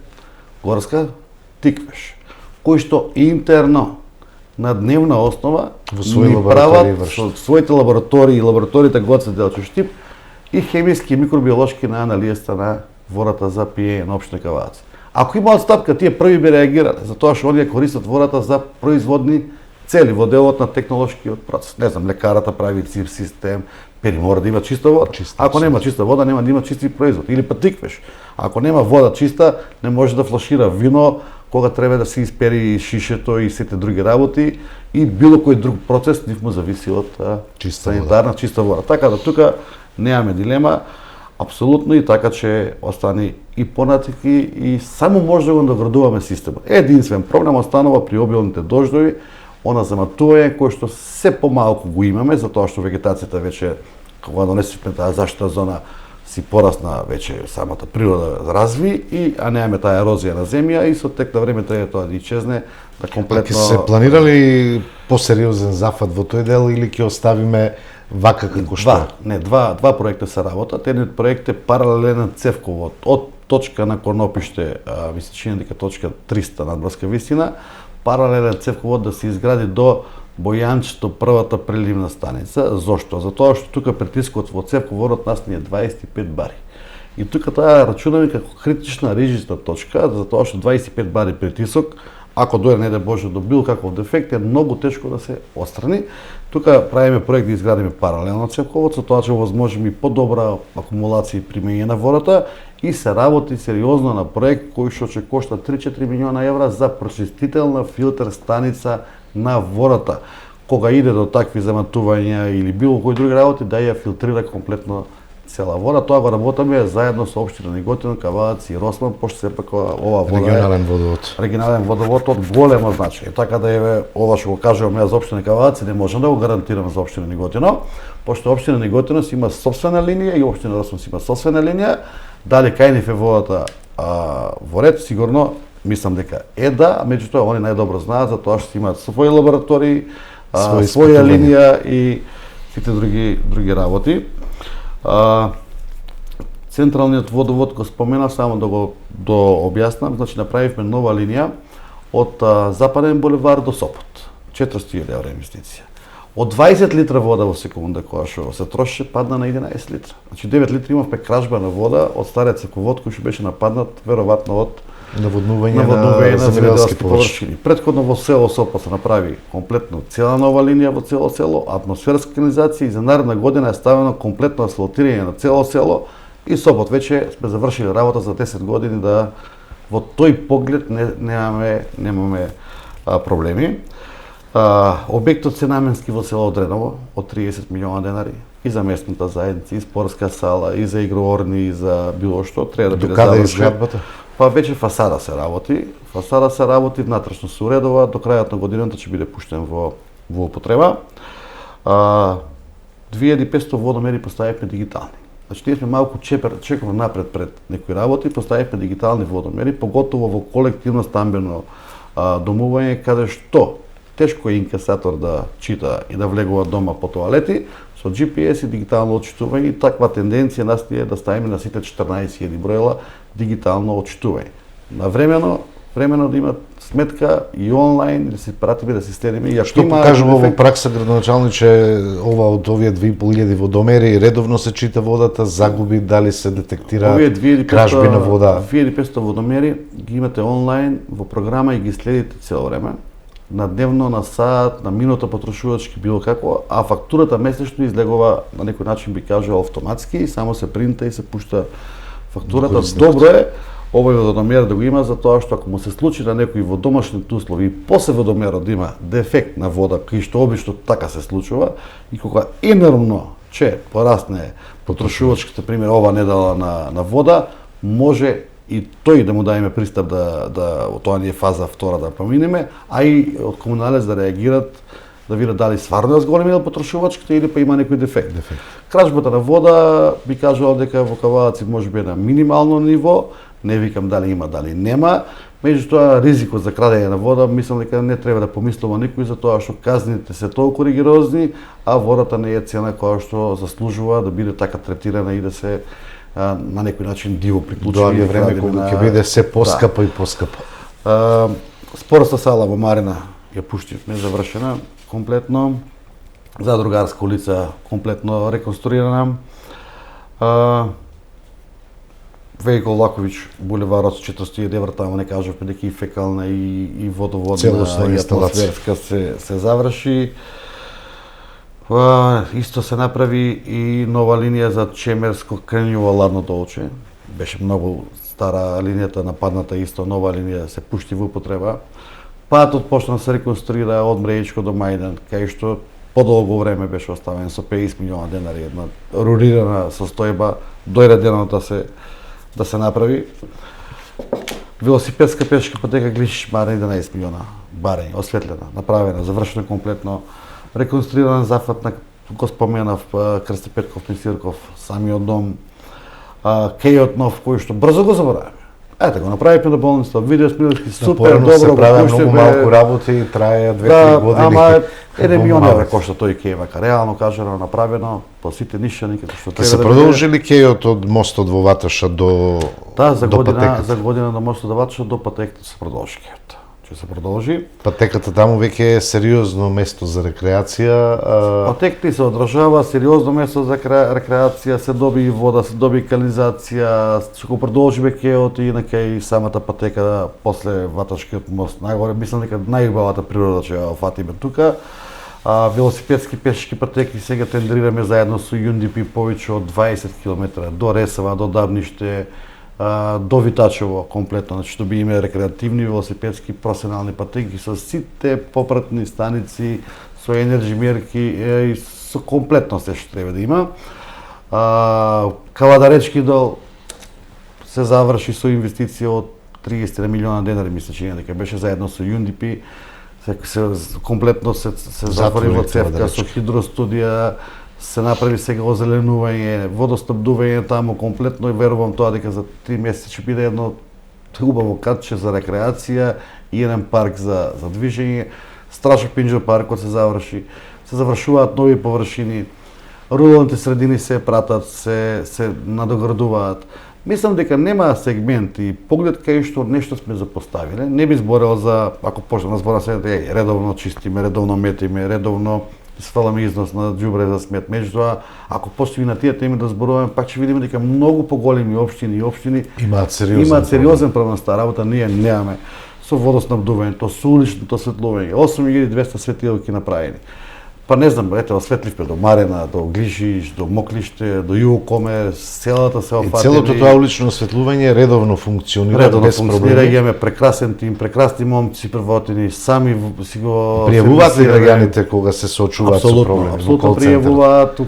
Горска, Тиквеш, кои што интерно на дневна основа во своји ни прават вршат. со своите лаборатории, лабораториите Гоце Делчев Штип и хемиски и микробиолошки на анализата на водата за пиење на општина Кавац. Ако има отстапка, тие први би реагирале, затоа што оние користат водата за производни цели во делот на технолошкиот процес. Не знам, лекарата прави ЦИР систем, пери мора да има чиста вода. Ако нема чиста вода, нема да има чисти производ. Или па Тиквеш. Ако нема вода чиста, не може да флашира вино, кога треба да се испери шишето и сите други работи и било кој друг процес, нив му зависи од санитарна чиста вода. Така да тука немаме дилема, апсолутно, и така че остани и понатаки и само може да го наградуваме системот. Единствен проблем останува при обилните дождови, она заматување кој што се помалку го имаме, затоа што вегетацијата веќе, кога донесувме таа заштитна зона, си порасна веќе самата природа разви, а немаме таа ерозија на земја и со тек на време треба тоа да исчезне, да комплетно... Ќе се планирали посериозен зафат во тој дел или ќе оставиме вака како што? Два проекта се работат. Едниот проект е паралелен цевковод од точка на Конопиште, ми се чини дека точка 300 надморска висина, паралелен цевковод да се изгради до Бојанчето, првата преливна станица. Зошто? Затоа што тука притискот во цевководот нас ни е 25 бари. И тука таа рачунаме како критична режисна точка, затоа што 25 бари притисок, ако дојде не да Боже до бил каков дефект, е многу тешко да се отстрани. Тука правиме проект да изградиме паралелно цевковод, со тоа ќе овозможиме и подобра акумулација и примење на водата и се работи сериозно на проект кој што ќе кошта 3-4 милиона евра за прочистителна филтер станица на водата. Кога иде до такви заматувања или било кои други работи, да ја филтрира комплетно цела вода. Тоа го работаме заедно со општина Неготино, Кавац и Росман, пошто сепак ова вода регионален водовод. Регионален водовод од големо значење. Така да еве ова што го кажувам ја за општина Кавац, не можам да го гарантирам за општина Неготино, пошто општина Неготино си има сопствена линија и општина Росман си има сопствена линија. Дали кај нив е водата во ред, сигурно мислам дека е да, меѓутоа они најдобро знаат за тоа што имаат своји лаборатории, своја линија и сите други работи. Централниот водовод го спомена, само да го објаснам, значи направивме нова линија од Западен булевар до Сопот. 400.000 евра инвестиција. Од 20 литра вода во секунда која што се троши падна на 11 литра. Значи 9 литри имавме кражба на вода од стариот цековод кој што беше нападнат веројатно од наводнување на земјоделски површини. Претходно во село Сопот се направи комплетно цела нова линија во цело село, атмосферска канализација и за наредна година е ставено комплетно асфалтирање на цело село и Сопот веќе сме завршили работа за 10 години да во тој поглед немаме проблеми. Објектот се наменски во село Дреново од 30 милиона денари и за местната заедница, и спортска сала, и за игроорни, и за било што треба да биде завршен. Докаде е зградбата? Па веќе фасада се работи. Фасада се работи, внатрешно се уредува, до крајот на годината ќе биде пуштен во употреба. 2500 водомери поставивме дигитални. Значи ние сме малку чекаме напред пред некои работи, поставивме дигитални водомери, поготово во колективно стамбено домување каде што тешко е инкасатор да чита и да влегува дома по тоалети, со GPS и дигитално отчитување и таква тенденција нас е да ставиме на сите 14.000 бројла дигитално отчитување. Навремено да имат сметка и онлайн, да се пратиме, да се следиме. Што покажува во пракса, градоначалниче, ова од овие 2.500 водомери, редовно се чита водата, загуби, дали се детектира кражби на вода? 2500 водомери ги имате онлайн во програма и ги следите цело време. На дневно, на сат, на минута потрошувачки, било како, а фактурата месечно излегува на некој начин би кажал автоматски и само се принта и се пушта фактурата. Добро е овој водомер да го има, затоа што ако му се случи на некој во домашните услови и после водомерот да има дефект на вода, кој што обично така се случува, и кога енормно че порасне потрошувачката, пример ова недела на вода, може и тој да му даеме пристап да тоа не е фаза втора да поминеме, а и од комуналец да реагират, да видат дали стварно е зголемила потрошувачката или па има некој дефект. Кражбата на вода би кажал дека во Кавалаци можеби на минимално ниво, не викам дали има, дали нема, меѓутоа ризикот за крадење на вода мислам дека не треба да помислува никој за тоа што казните се толку ригорозни, а водата не е цена која што заслужува да биде така третирана и да се на некој начин диво приклучени. Доаѓа време кога ќе биде се поскапо и поскапо. Спортска сала во Марина ја пуштивме завршена комплетно. Задругарска улица комплетно реконструирана. Вејко Лакович булеварот со 400 евра, таму не кажавме дека и фекална и водоводна и атмосферска се заврши. Исто се направи и нова линија за Чемерско Кренјово Ладно Долче. Беше многу стара линијата, нападната исто нова линија се пушти во употреба. Патот почна да се реконструира од Мреичко до Мајдан, кај што подолго време беше оставен со 50 милиона денари, една рурирана состојба, дојде денот да се направи. Велосипедска пешка патека Глиш Марин 11 милиона, барење, осветлена, направена, завршена комплетно. Реконструиран зафат на, го споменав, Крсте Петков Мисирков, самиот дом, кејот нов кој што брзо го забораваме. Ете го направивме на болница, видео снимки супер добро, се прави многу малку работи и трае 2-3 години. Ама 1 милион евра кошта тој кеј, вака реално кажано направено по сите нишани како што треба. Се продолжи ли кејот од мостот во Ваташа до патеката? За година до мостот до Ваташа до патеката се продолжи кејот. Ќе се продолжи. Патеката таму веќе е сериозно место за рекреација. Патеката се одржава, сериозно место за рекреација, се доби и вода, се доби канализација, ќе го продолжиме кејот и на кај самата патека после Ваташкиот мост. Најгоре мислам дека најубавата природа ќе ја фатиме тука. Велосипедски пешки патеки сега тендерираме заедно со UNDP повеќе од 20 км до Ресава, до Дабниште, до Витачево комплетно, значи што би имаме рекреативни велосипедски професионални патеки со сите попратни станици, со енерджи мерки и со комплетно се што треба да има. Кавадаречки дол се заврши со инвестиција од 30 милиона денари, мисля че дека беше заедно со UNDP, комплетно се затвори во цевка со хидростудија, се направи сега озеленување, водоснабдување таму комплетно и верувам тоа дека за 3 месеци ќе биде едно убаво катче за рекреација и еден парк за движење. Страшо Пинџо паркот се заврши, се завршуваат нови површини, руралните средини се пратат, се надоградуваат. Мислам дека нема сегмент и поглед кај што нешто сме запоставиле. Не би зборел за, ако почнем да зборам сега, редовно чистиме, редовно метиме, редовно сваламе износ на џубре за смет. Меѓутоа, ако почнеме на тие теми да зборуваме, пак ќе видиме дека многу поголеми општини и општини имаат сериозен проблем с таа работа, ние немаме. Со водоснабдувањето, со уличното светлување, 8200 светилки направени. Па не знам, ете, осветливме до Марена, до Глишиш, до Моклиште, до Јукомер, селата се офатени. И целото тоа улично осветлување редовно функционира без проблеми. Имаме прекрасен тим, прекрасни момци превотени, сами си го пријавуваат ли граѓаните кога се соочуваат со проблеми? Апсолутно пријавуваат у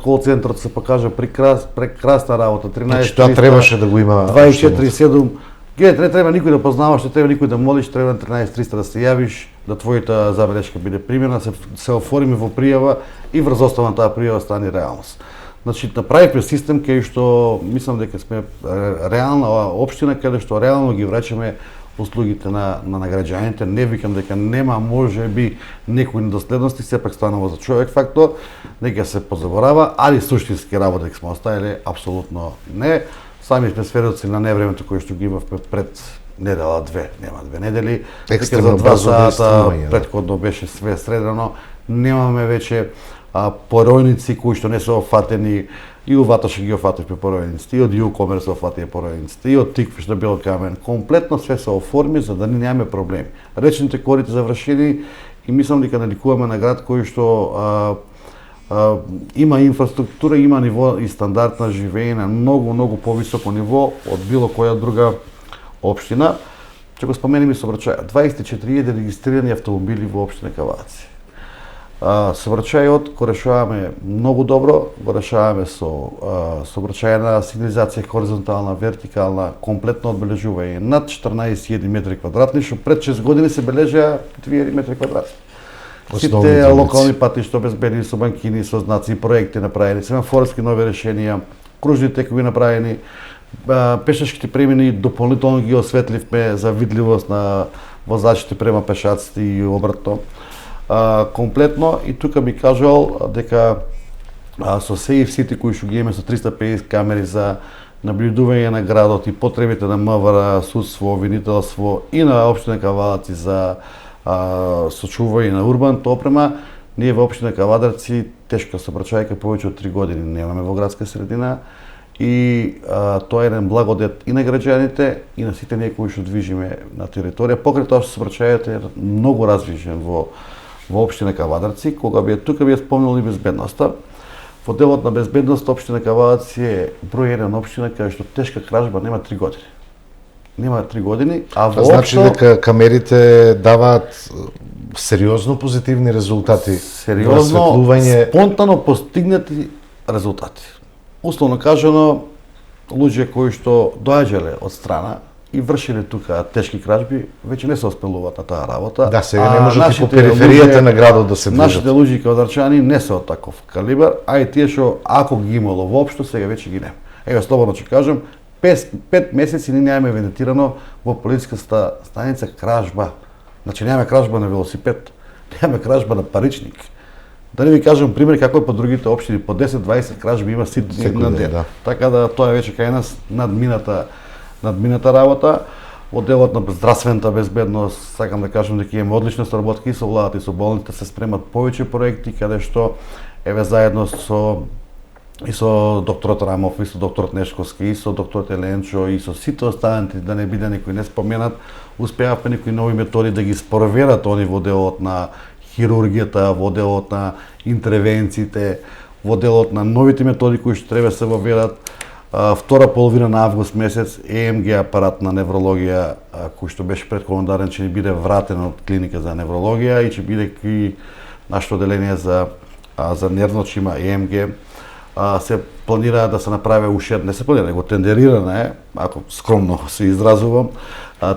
кол центарот се покажа прекрасна работа. 13 тоа требаше да го има 24/7. Гледате, не треба никој да познаваш, не треба никој да молиш, треба на 13300 да се јавиш, да твојата забелешка биде примена, се оформи во пријава и врз основа на таа пријава стане реалност. Значи, направивме систем кај што мислам дека сме реална општина каде што реално ги враќаме услугите на граѓаните. Не викам дека нема можеби некои недоследности, сепак станува за човек фактор, нека се позаборава, али суштински работи сме оставиле апсолутно не. Сами сме сведоци на невремето кој што ги имавме пред недела две, нема 2 недели. Екстремно за 2 сата претходно беше све средено. Немаме веќе поројници кои што не се офатени, и у Ватоша ги офативме поројниците, и од Јукомер се офатија поројниците, и од Тиквиш до Белокамен. Комплетно све се оформи за да немаме проблеми. Речните корите завршени и мислам дека наликуваме на град кој што има инфраструктура, има ниво и стандард на живење многу повисоко ниво од било која друга општина. Ќе го споменеме сообраќајот. 24.000 регистрирани автомобили во општина Каваци. Сообраќајот го решаваме многу добро, го решаваме со сообраќајна сигнализација хоризонтална, вертикална, комплетно одбележување над 14.000 метри квадратни, што пред 6 години се бележеа 2 метри квадратни. Сите локални патишта обезбедени со банкини, со знаци, проекти направени, семафорски нови решенија, кружни текови направени, пешачките премини дополнително ги осветливме за видливост на возачите према пешаците и обратно. Комплетно, и тука би кажал дека со Safe City кои што ги имаме со 350 камери за наблюдување на градот и потребите на МВР, судство, обвинителство и на општина Кавалаци за сочување на урбаната опрема, ние во општина Кавадарци тешка сообраќајка повеќе од 3 години немаме во градска средина и тоа е еден благодет и на граѓаните и на сите ние кои што движиме на територија. Покрај тоа што сообраќајот е многу развижен во општина Кавадарци, кога тука би спомнал и безбедноста. Во делот на безбедност општина Кавадарци е број 1 општина каде што тешка кражба нема 3 години. Нема 3 години, а воопшто значи дека камерите даваат сериозно позитивни резултати, сериозно спонтано постигнати резултати. Условно кажано, луѓе кои што доаѓале од страна и вршиле тука тешки кражби, веќе не се успелуваат на таа работа. Да, сега не можат и по периферијата на градот да се движат. Нашите луѓе кавадарчани не се од таков калибар, а и тие што ако ги имало воопшто, сега веќе ги нема. Ева слободно ќе кажам, 5 месеци ние немаме евидентирано во полициската станица кражба. Значи немаме кражба на велосипед, немаме кражба на паричник. Да не ви кажам пример како е по другите општини, по 10-20 кражби има на ден. Да. Така да тоа е веќе кај нас надмината работа. Од делот на здравствената безбедност, сакам да кажам дека имаме одлична соработка и со владата и со болниците, се спремат повеќе проекти каде што еве заедно со докторот Рамов, и со докторот Нешковски, и со докторот Еленчо, и со сите останати, да не биде некој не споменат, успеавме некои нови методи да ги спроведат они во делот на хирургијата, во делот на интервенциите, во делот на новите методи кои што треба се воведат. Втора половина на август месец ЕМГ апарат на неврологија кој што беше претходно дарен ќе ни биде вратен од клиника за неврологија и ќе биде и нашето оделение за нервно, че има ЕМГ. Се планира да се направи уште, не се планира, него тендерирана е, ако скромно се изразувам,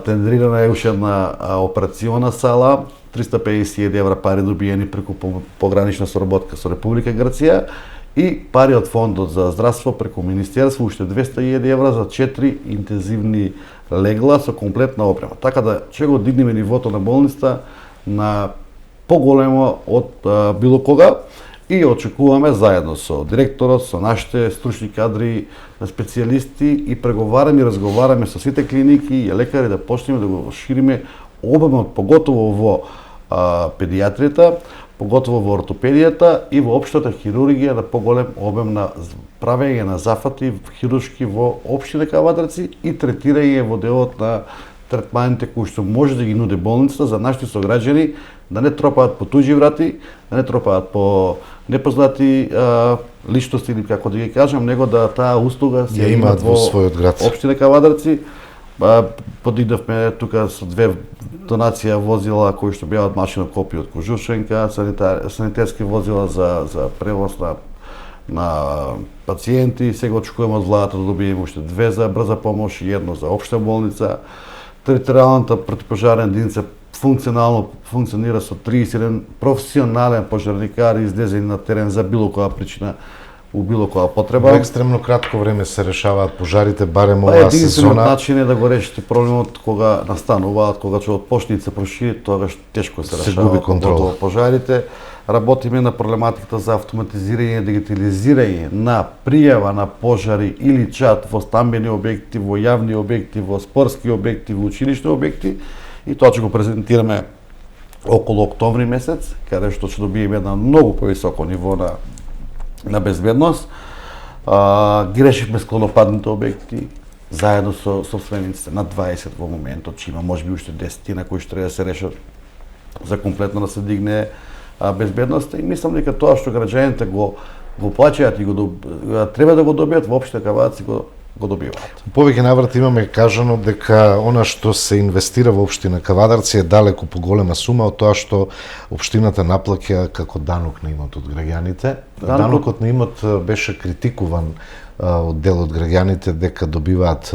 тендерирана е уште една операциона сала, 350.000 евра пари добиени преку погранична соработка со Република Грција и пари од фондот за здравство преку Министерство, уште 200.000 евра за 4 интензивни легла со комплетна опрема. Така да ќе го дигнеме нивото на болницата на поголемо од било кога. И очекуваме заедно со директорот, со нашите стручни кадри, специјалисти и преговараме и разговараме со сите клиники и лекари да почнеме да го шириме обемот, поготово во педијатријата, поготово во ортопедијата и во општата хирургија на поголем обем на правење на зафати хируршки во општина Кавадарци и третирање во делот на третманите кои што може да ги нуди болницата за нашите сограѓани да не тропаат по туѓи врати, да не тропаат по непознати личности или како да ги кажам, него да таа услуга се имаат во својот град. Општина Кавадарци. Подигнавме тука со 2 донација возила кои што беа од машина копи од Кожушенка, санитарски возила за превоз на пациенти. Сега очекуваме од владата да добиеме уште 2 за брза помош и 1 за општа болница. Територијалната противпожарна единица функционира со 31 професионален пожарникар излезени на терен за било која причина, у било која потреба. Во екстремно кратко време се решаваат пожарите, барем оваа сезона. Единствениот начин е да го решите проблемот кога настануваат, кога човек почне да се прошири, тогаш тешко се решава. Се губи контрол. Пожарите. Работиме на проблематиката за автоматизирање и дигитализирање на пријава на пожари или чат во стамбени објекти, во јавни објекти, во спортски објекти, во училишни објекти. И тоа ќе го презентираме околу октомври месец, каде што ќе добиеме една многу повисоко ниво на безбедност. Ги решивме склонопадните објекти заедно со собствениците на 20 во моментот, че има можеби уште 10 на кои што треба да се решат за комплетно да се дигне безбедноста и мислам дека тоа што граѓаните го плаќаат и треба да го добијат во општина Кавадарци го добиваат. Повеќе наврати имаме кажано дека она што се инвестира во општина Кавадарци е далеку поголема сума од тоа што општината наплаќа како данок на имот од граѓаните. Данокот на имот беше критикуван од дел од граѓаните дека добиваат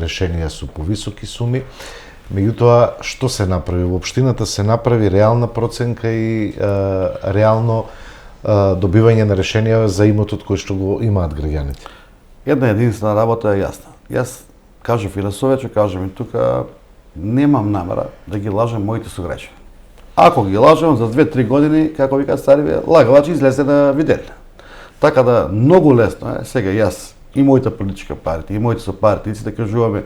решенија со повисоки суми. Меѓутоа, што се направи во општината? Се направи реална проценка и реално добивање на решенија за имотот кој што го имаат граѓаните. Една единствена работа е јасна. Јас кажав и на совече, кажам и тука, немам намера да ги лажам моите сограѓани. Ако ги лажам за 2-3 години, како викаат стариве, лагавач излезе на виделина. Така да многу лесно е сега јас и мојата политичка партија и моите сопартици да кажуваме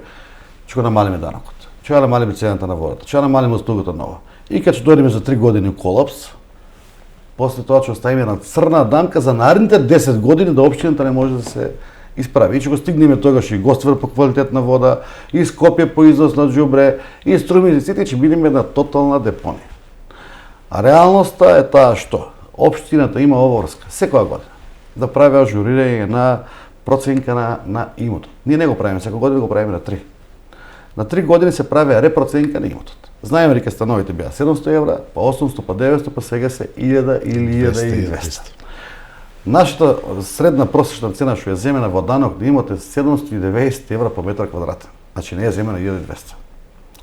ќе го намалиме данокот, ќе го намалиме цената на водата, ќе го намалиме услугата нова. И кога ќе дојдеме за 3 години колапс, после тоа ќе оставиме на црна дамка за наредните 10 години да општината не може да се исправи. И ќе го стигнеме тогаш и Гоствер по квалитетна вода, и Скопје по износ на џубре, и Струмин, и сите ќе бидеме една тотална депонија. А реалноста е таа што општината има обврска секоја година да прави ажурирање на проценка на имотот. Ние не го правиме секоја година, го правиме на 3. На 3 години се прави репроценка на имотот. Знаеме дека становите беа 700 евра, па 800, па 900, па сега се 1000 или 1200. Нашата средна просечна цена што ја земена во данок на имот е 790 евра по метар квадратен. Значи не ја земена 1200,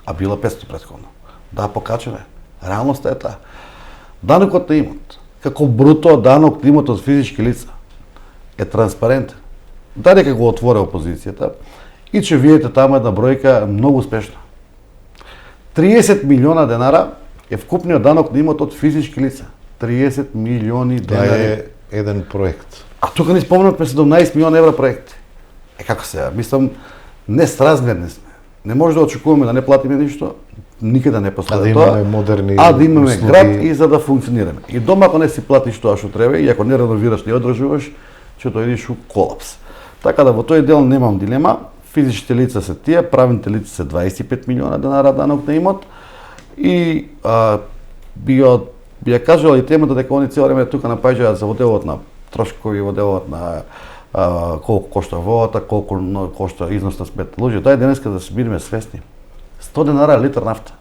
а била 500 претходно. Да, покачена е. Реалноста е таа. Данокот на имот, како бруто данок на имот од физички лица, е транспарентен. Додека го отвори опозицијата, и ќе видите таму една бројка многу успешна. 30 милиона денара е вкупниот данок на имот од физички лица. 30 милиони денари. Тоа е еден проект. А тука не спомнавме 17 милиона евра проекти. Како сега, мислам, несразмерни сме. Не може да очекуваме да не платиме ништо, никаде не последа тоа. Да имаме модерни да имаме услуги. град и за да функционираме. И дома ако не си платиш тоа што треба и ако не реновираш, не одржуваш, ќе дојдеш у колапс. Така да во тој дел немам дилема. Физичните лица се тие, правните лица се 25 милиона денара данок на имот и би ја кажала и темата дека они цело време тука напаѓаат за делот на трошкови, во делот на колку кошта водата, колку кошта износ на смет. Луѓе, дај денеска да се бидеме свесни. 100 денара литар нафта.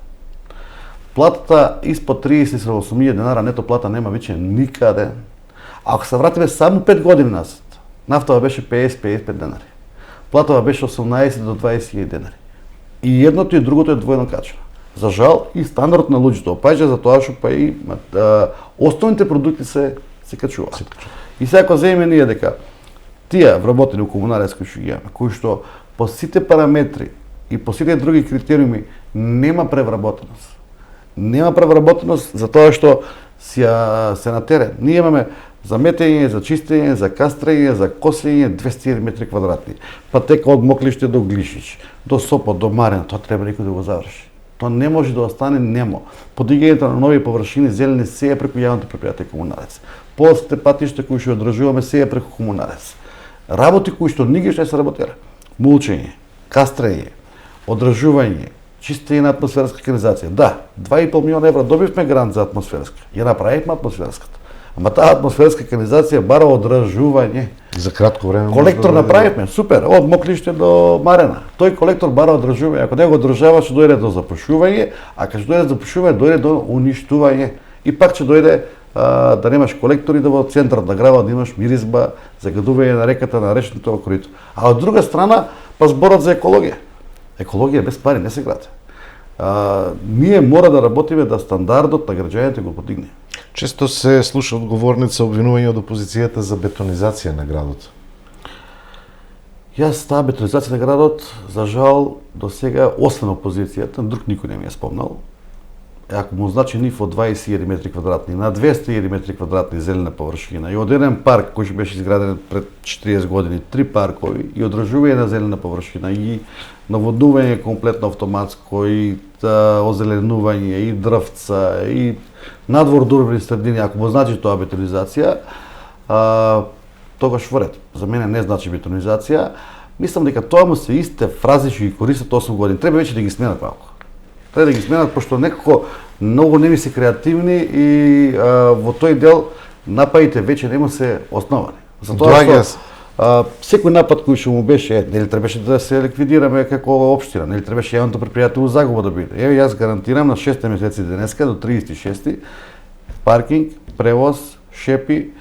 Платата испод 38.000 денара нето плата нема веќе никаде. Ако се вратиме само 5 години назад, нафтава беше 50-55 денари. Платава беше 18 до 20.000 денари. И едното и другото е двојно качено. За жал и стандард на луѓето опаѓа за тоа што па и основните продукти се качуваат. И сега ако земеме ние дека тие вработени у комуналец кои што ги имаме, кои што по сите параметри и по сите други критериуми нема превработеност. Нема превработеност за тоа што се на терен. Ние имаме За метење, за чистење, за кастрење, за косење 200 метри квадратни. Патека од Моклиште до Глишич, до Сопот, до Марен, тоа треба некој да го заврши. Тоа не може да остане немо. Подигањето на нови површини зелени се е преку јавното предпријатие Комунарец. Полските патишта кои што одржуваме се е преку Комунарец. Работи кои што нигде не се работеле. Мулчење, кастрење, одржување, чистење на атмосферска канализација. Да, 2,5 милиона евра добивме грант за атмосферска. Ја направивме атмосферската. Ама таа атмосферска канализација бара одржување. За кратко време. Колектор направивме, супер, од Моклиште до Марена. Тој колектор бара одржување. Ако не го одржава, ќе дојде до запушување, а кога ќе дојде до запушување, дојде до уништување. И пак ќе дојде да немаш колектори, да во центарот на градот да имаш миризба, загадување на реката, на речното корито. А од друга страна, па зборот за екологија. Екологија без пари не се гради. Ние мора да работиме да стандардот на граѓаните го подигне. Често се слуша одговорница обвинување од опозицијата за бетонизација на градот. Јас таа бетонизација на градот, за жал, до сега, освен опозицијата, друг никој не ми е спомнал. Ако му значи нив од 21 метри квадратни на 201 метри квадратни зелена површина и од еден парк кој беше изграден пред 40 години, 3 паркови и одржување на зелена површина и наводнување комплетно автоматско и озеленување и дрвца и надвор до урбани средини, ако му значи тоа бетонизација, тогаш во ред. За мене не значи бетонизација. Мислам дека тоа му се исте фрази што ги користат 8 години. Треба веќе да ги сменат малку. Треба да ги сменат, пошто некако многу не ми се креативни и во тој дел нападите веќе нема се основани. Затоа секој напад кој што му беше, нели требаше да се ликвидираме како општина, нели требаше јавното предпријатие у загуба да биде. Еве јас гарантирам на 6 месеци денеска до 36 паркинг, превоз, шепи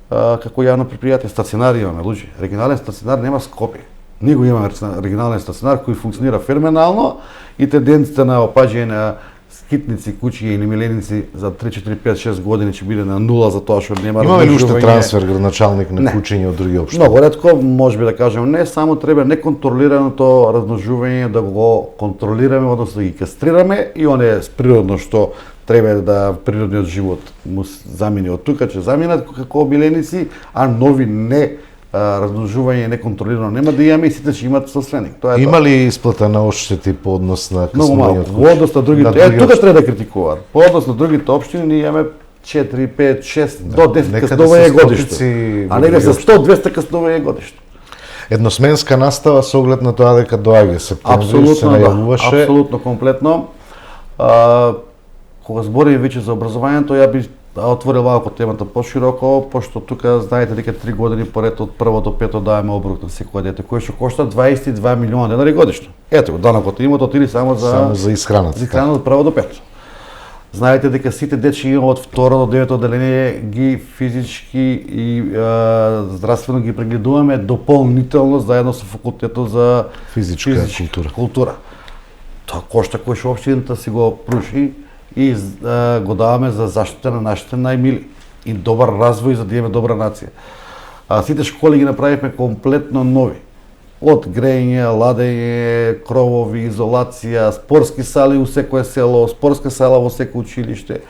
како јавно предпријатие, стационари имаме луѓе. Регионален стационар нема Скопје. Ние го имаме регионален стационар кој функционира феноменално и тенденцията на опаѓање на скитници, куќи или миленици за 3, 4, 5, 6 години ќе биде на нула за тоа што нема. Има ли уште трансфер градоначалник на куќење од други општини? Многу ретко, можеби да кажем не, само треба неконтролираното размножување да го контролираме, односно да ги кастрираме и оне природно што треба да природниот живот му замине од тука, ќе заминат како миленици, а нови не размножување неконтролирано нема да имаме и сите ќе имат собственик. Тоа е. Има ли исплата на одштети по однос на многу малку. Во однос на другите, тука треба да критикуваат. По однос на другите општини ние имаме 4, 5, 6 до 10 каснување годишно. А негде се 100-200 каснување годишно. Едносменска настава со оглед на тоа дека доаѓа септември се најавуваше. Апсолутно комплетно. Кога збориме веќе за образованието, ја би отворил малку темата пошироко, пошто тука знаете дека 3 години поред од прво до пето даваме обрук на секој дете, кој што кошта 22 милиона денари годишно. Ето го, данокот имот отиде само за исхраната. За исхрана од прво до пето. Знаете дека сите дечи има од второ до девето одделение ги физички и здравствено ги прегледуваме дополнително заедно со факултетот за физичка култура. Тоа кошта кој што општината си го пруши и го даваме за заштита на нашите најмили и добар развој за да имаме добра нација. Сите школи ги направивме комплетно нови. Од грејење, ладење, кровови, изолација, спортски сали у секое село, спортска сала во секој училиште.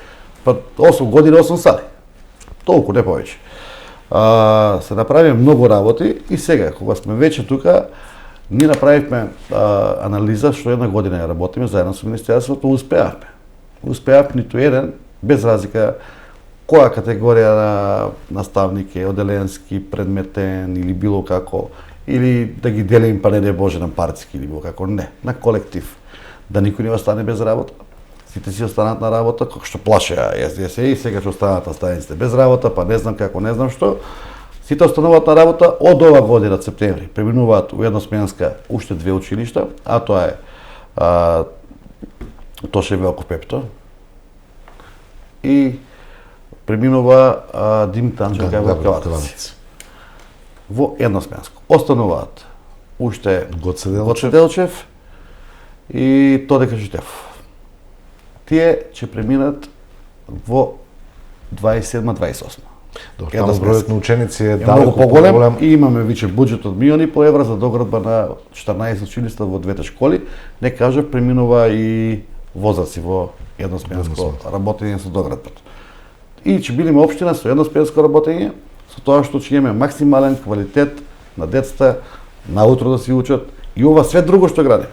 Па 8 години 8 сали. Толку, не повеќе. Се направиме многу работи и сега, кога сме веќе тука, ние направивме анализа што една година ја работиме заедно со Министерството, успеавме. Успеав ниту еден, без разлика која категорија на наставник е, оделенски, предметен или било како, или да ги делим па не Боже на партиски или било како, не, на колектив. Да никој не остане без работа. Сите си останат на работа, како што плашеа СДС и сега ќе останат наставниците без работа, па не знам како, не знам што. Сите остануваат на работа од ова година, септември. Преминуваат у едносменска уште 2 училишта, а тоа е Тоше Велко Пепто и преминува Димитар Анџелка во Каватаци. Во едносменско. Остануваат уште Гоце Делчев и Тодека Житев. Тие ќе преминат во 27-28. Добро, таму бројот на ученици е далеку поголем и имаме веќе буџет од милиони по евра за доградба на 14 училишта во двете школи. Не кажав, преминува и возраци во едносменско работење со доградбата. И ќе бидеме општина со едносменско работење, со тоа што ќе имаме максимален квалитет на децата, наутро да си учат и ова све друго што градиме.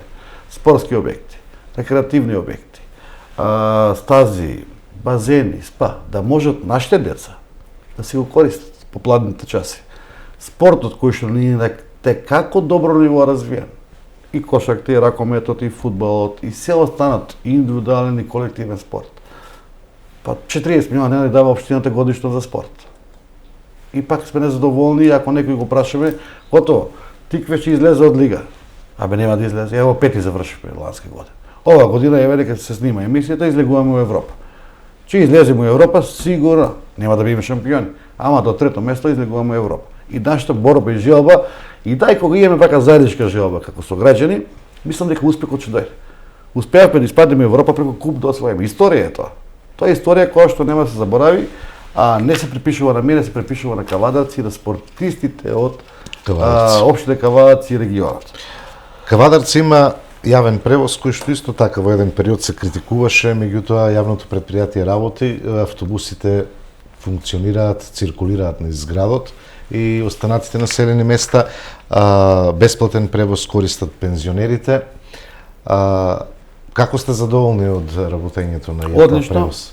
Спортски објекти, рекреативни објекти, стази, базени, спа, да можат нашите деца да си го користат по пладните часи. Спортот кој што ни е како добро ниво развиен. И кошарката, и ракометот, и фудбалот, и се останат индивидуален и колективен спорт. Па 40 милиона нема да дава општината годишно за спорт. И пак сме незадоволни, ако некој го прашаме, готово, Тикве ќе излезе од лига. Абе нема да излезе, ево пети завршивме ланска година. Ова година е дека се снима емисијата, излегуваме во Европа. Ќе излеземе во Европа, сигурно нема да биме шампиони, ама до трето место излегуваме во Европа. И нашата борба и желба, и дај кога имаме вака заедничка желба како со граѓани, мислам дека успехот ќе дојде. Успеавме да испаднеме во Европа преку куп да освоиме. Историја е тоа. Тоа е историја која што нема да се заборави, а не се припишува на мене, се припишува на кавадарци и на спортистите од општина Кавадарци и регионот. Кавадарци има јавен превоз кој што исто така во еден период се критикуваше, меѓутоа јавното претпријатие работи, автобусите функционираат, циркулираат низ градот и останатите населени места, бесплатен превоз користат пензионерите. Како сте задоволни од работењето на јавен превоз?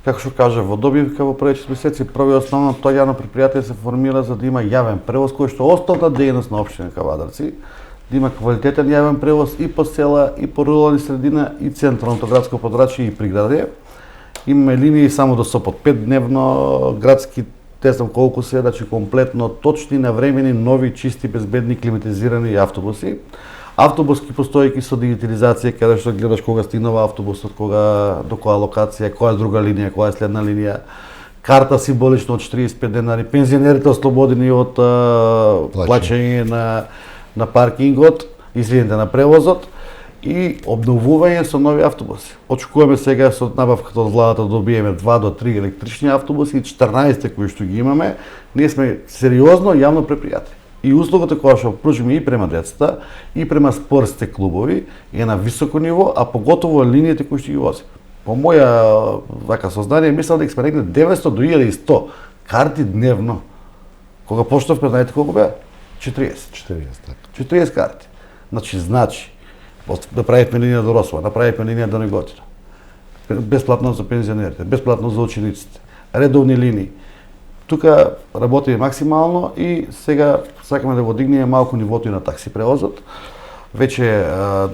Како што кажа, во добивка во првите месеци, прво и основно тоа јавно претпријатие се формира за да има јавен превоз кој што основна дејност на општина Кавадарци, да има квалитетен јавен превоз и по села, и по рурални средина, и централното градско подрачје и приградие. Имаме линии само до Сопот 5-дневно, градски, не знам колку се, значи комплетно точни, навремени, нови, чисти, безбедни, климатизирани автобуси. Автобуски постојки со дигитализација, каде што гледаш кога стигнува автобусот, кога до која локација, која е друга линија, која е следна линија. Карта символично од 45 денари, пензионерите ослободени од плаќање на паркингот, извинете, на превозот и обновување со нови автобуси. Очекуваме сега со набавката од владата да добиеме 2 до 3 електрични автобуси и 14 кои што ги имаме. Ние сме сериозно јавно предпријатие. И услугата која што пруžиме и према децата, и према спортските клубови е на високо ниво, а поготово линиите кои што ги возиме. По моја вака сознание, мислам дека сме негде 900 до 1100 карти дневно. Кога почнавме, знаете колку беа? 40 карти. Значи, направивме линија до Росова, направивме линија до Неготина. Бесплатно за пензионерите, бесплатно за учениците, редовни линии. Тука работиме максимално и сега сакаме да го дигнеме малку нивото и на такси превозот. Веќе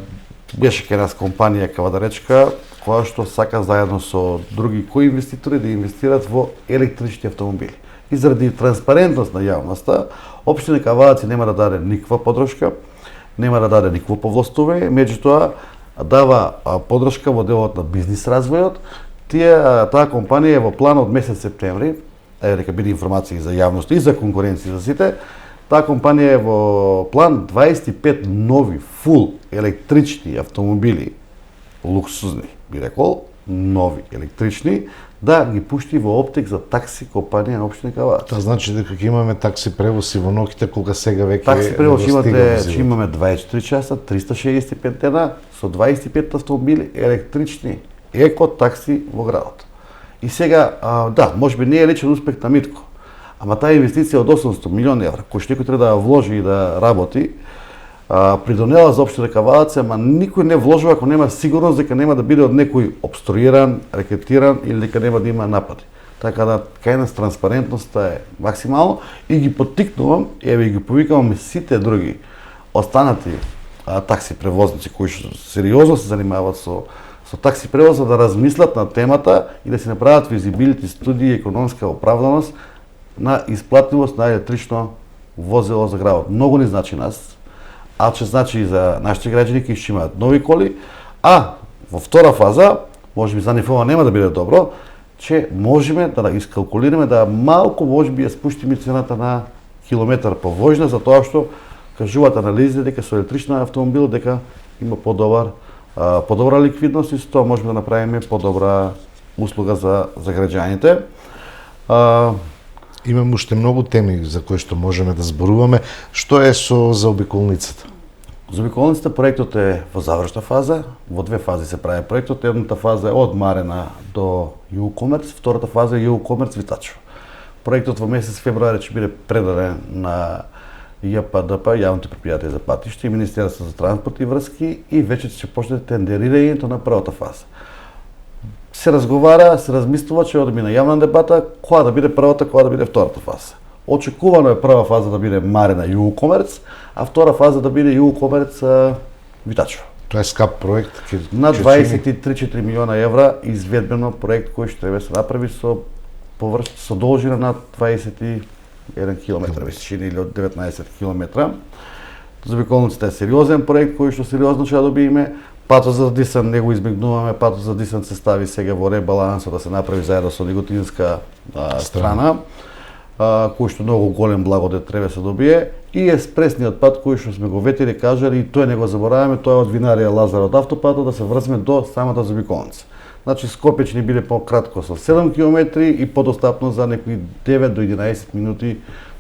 беше кај нас компанија Кавадаречка, која што сака заедно со други кои инвеститори да инвестират во електрични автомобили. И заради транспарентност на јавноста, општина Кавадарци нема да даде никаква подршка, нема да даде никакво повластување, меѓутоа дава подршка во делот на бизнис развојот. Таа компанија е во план од месец септември, дека биде информации за јавноста и за конкуренција за сите. Таа компанија е во план 25 нови фул електрични автомобили, луксузни, би рекол, нови електрични, да ги пушти во оптек за такси компанија на општина Кавадарци. Тоа значи дека ќе имаме такси превоз и во ноќите кога сега веќе такси превоз имаме 24 часа, 365 дена со 25 автомобили електрични, еко такси во градот. И сега, да, можеби не е личен успех на Митко, ама таа инвестиција од 800 милиони евра, кој што некој треба да вложи и да работи, придонела за општина Кавадарци, ама никој не вложува ако нема сигурност дека нема да биде од некој обструиран, рекетиран или дека нема да има напади. Така да, кај нас транспарентноста е максимално и ги поттикнувам, еве ги повикавам сите други останати такси превозници кои што сериозно се занимаваат со такси превоза да размислат на темата и да се направат визибилити студии и економска оправданост на исплатливост на електрично возило за градот. Многу ни значи нас, а че значи и за нашите граѓани кои ќе имаат нови коли, а во втора фаза, можеби за нив ова нема да биде добро, че можеме да искалкулираме да малку можеби ја спуштиме цената на километар по вожна, за тоа што кажуваат анализите дека со електрична автомобил дека има подобра ликвидност и со тоа можеме да направиме подобра услуга за граѓаните. Имаме уште многу теми за кои што можеме да зборуваме. Што е со заобиколницата? Заобиколницата проектот е во завршна фаза, во две фази се прави проектот. Едната фаза е од Марена до Југокомерц, втората фаза е Југокомерц Витачево. Проектот во месец февруари ќе биде предаден на ЈПДП, Јавното предпријатие за патишта и Министерство за транспорт и врски и веќе ќе почне тендерирањето на првата фаза. Се разговара, се размислува, ќе одиме на јавна дебата, која да биде првата, која да биде втората фаза. Очекувано е прва фаза да биде Марена Југокомерц, а втора фаза да биде Југокомерц Витачево. Тоа е скап проект. На 23-4 милиона евра изведбено проект кој што треба да се направи со должина над 21 километра, височина или од 19 километра. Заобиколницата е сериозен проект кој што сериозно ќе добиеме. Патот за Дисан не го избегнуваме, патот за Дисан се стави сега во ребалансот да се направи заедно со неготинска страна, кој што многу голем благодет треба да се добие и еспресниот пат кој што сме го ветери кажали и тој не го забораваме, тоа е од Винарија Лазар од автопатот да се врзме до самата заобиколница. Значи Скопје ќе ни биде пократко со 7 километри и подостапно за некои 9 до 11 минути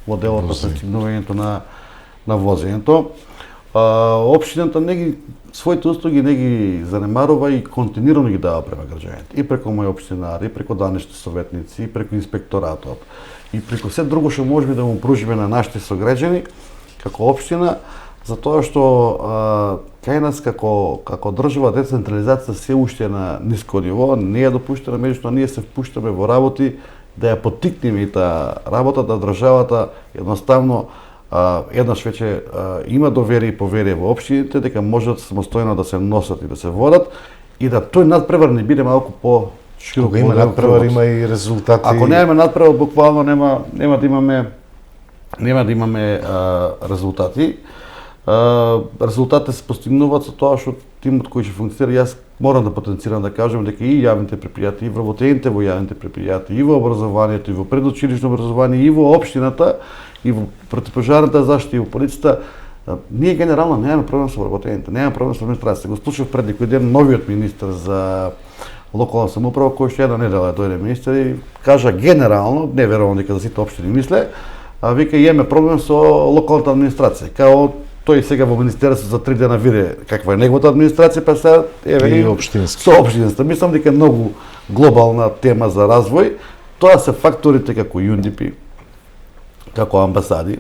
во делот на пристигнувањето на возењето. Општината своите услуги не ги занемарува и континуирано ги дава према граѓаните. И преку мој општинари, и преку данешни советници, и преку инспекторатот, и преку се друго што можеме да му пружиме на нашите сограѓани како општина, затоа што кај нас како држава децентрализацијата се уште на ниско ниво, не е допуштена, меѓутоа ние се впуштаме во работи да ја поттикнеме и таа работа, да државата едноставно еднаш веќе има доверие и поверие во општините дека можат самостојно да се носат и да се водат и да тој надпревар не биде малку по-широко. Кога има надпревар има и резултати. Ако немаме надпревар, буквално нема да имаме резултати. Резултатите се постигнуваат со тоа што тимот кој ќе функционира, јас морам да потенцирам да кажам дека и јавните предпријатии, и вработените во јавните предпријатии, и во образованието, и во предучилишно образование, и во општината, и во противпожарната заштита, и во полицијата, ние генерално немаме проблем со вработените, немаме проблем со администрацијата. Го слушав пред некој ден новиот министер за локална самоуправа, кој што една недела дојде министер и кажа генерално, не верувам дека за сите општини мисле, вика имаме проблем со локалната администрација. Као тој сега во министерството за 3 дена виде каква е неговата администрација, па сега и општинска. Со општинска. Мислам дека е многу глобална тема за развој. Тоа се факторите како UNDP, како амбасади,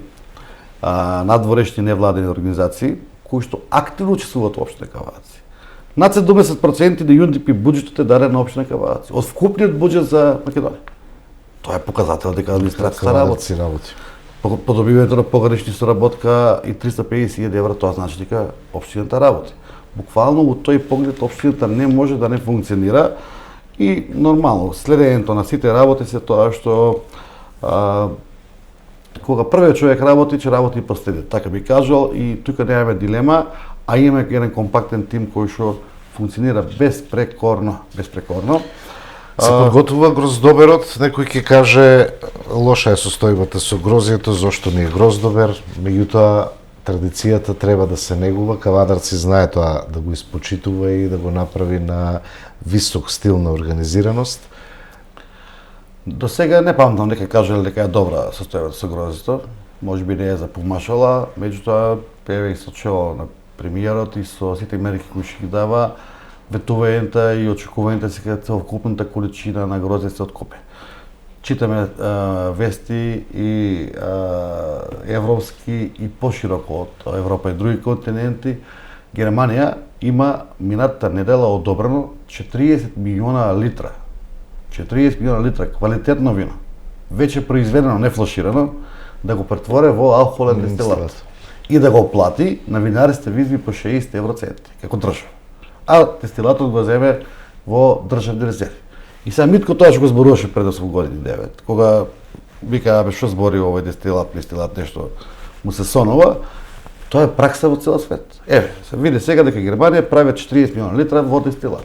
надворешни невладени организации кои што активно учествуваат во општина Каваци. Над 70% на UNDP буџетот е даден на општина Каваци, од вкупниот буџет за Македонија. Тоа е показател дека администрацијата работи. По добивањето на погранични соработка и 350.000 евра, тоа значи дека општината работи. Буквално во тој поглед општината не може да не функционира и нормално следењето на сите работи се тоа што кога првиот човек работи, ќе работи и последниот. Така би кажал и тука немаме дилема, а имаме еден компактен тим кој што функционира безпрекорно. Се подготвува гроздоберот, некој ќе каже лоша е состојбата со грозјето, зошто не е гроздобер, меѓутоа традицијата треба да се негува, Кавадарци знае тоа да го испочитува и да го направи на висок стил на организираност. До сега не памтам дека кажале дека е добра состојбата со грозјето, можеби не е за помашала, меѓутоа еве и со чело на премиерот и со сите мерки кои ќе ги дава, ветувањата и очекувањата се целокупната количина на грозје се откупи. Читаме вести и европски и пошироко од Европа и други континенти. Германија има минатата недела одобрено 40 милиона литра. 40 милиона литра квалитетно вино, веќе произведено, не флаширано, да го претворе во алкохолен дестилат и да го плати на винарите визби по 60 евроценти, како држава. А дестилатот го земе во државни резерви. И сега Митко тоа што го зборуваше пред 8 години, 9, кога вика, што збори овој дестилат, нешто му се сонува, тоа е пракса во цел свет. Еве, се види сега дека Германија прават 40 милиона литра во дестилат.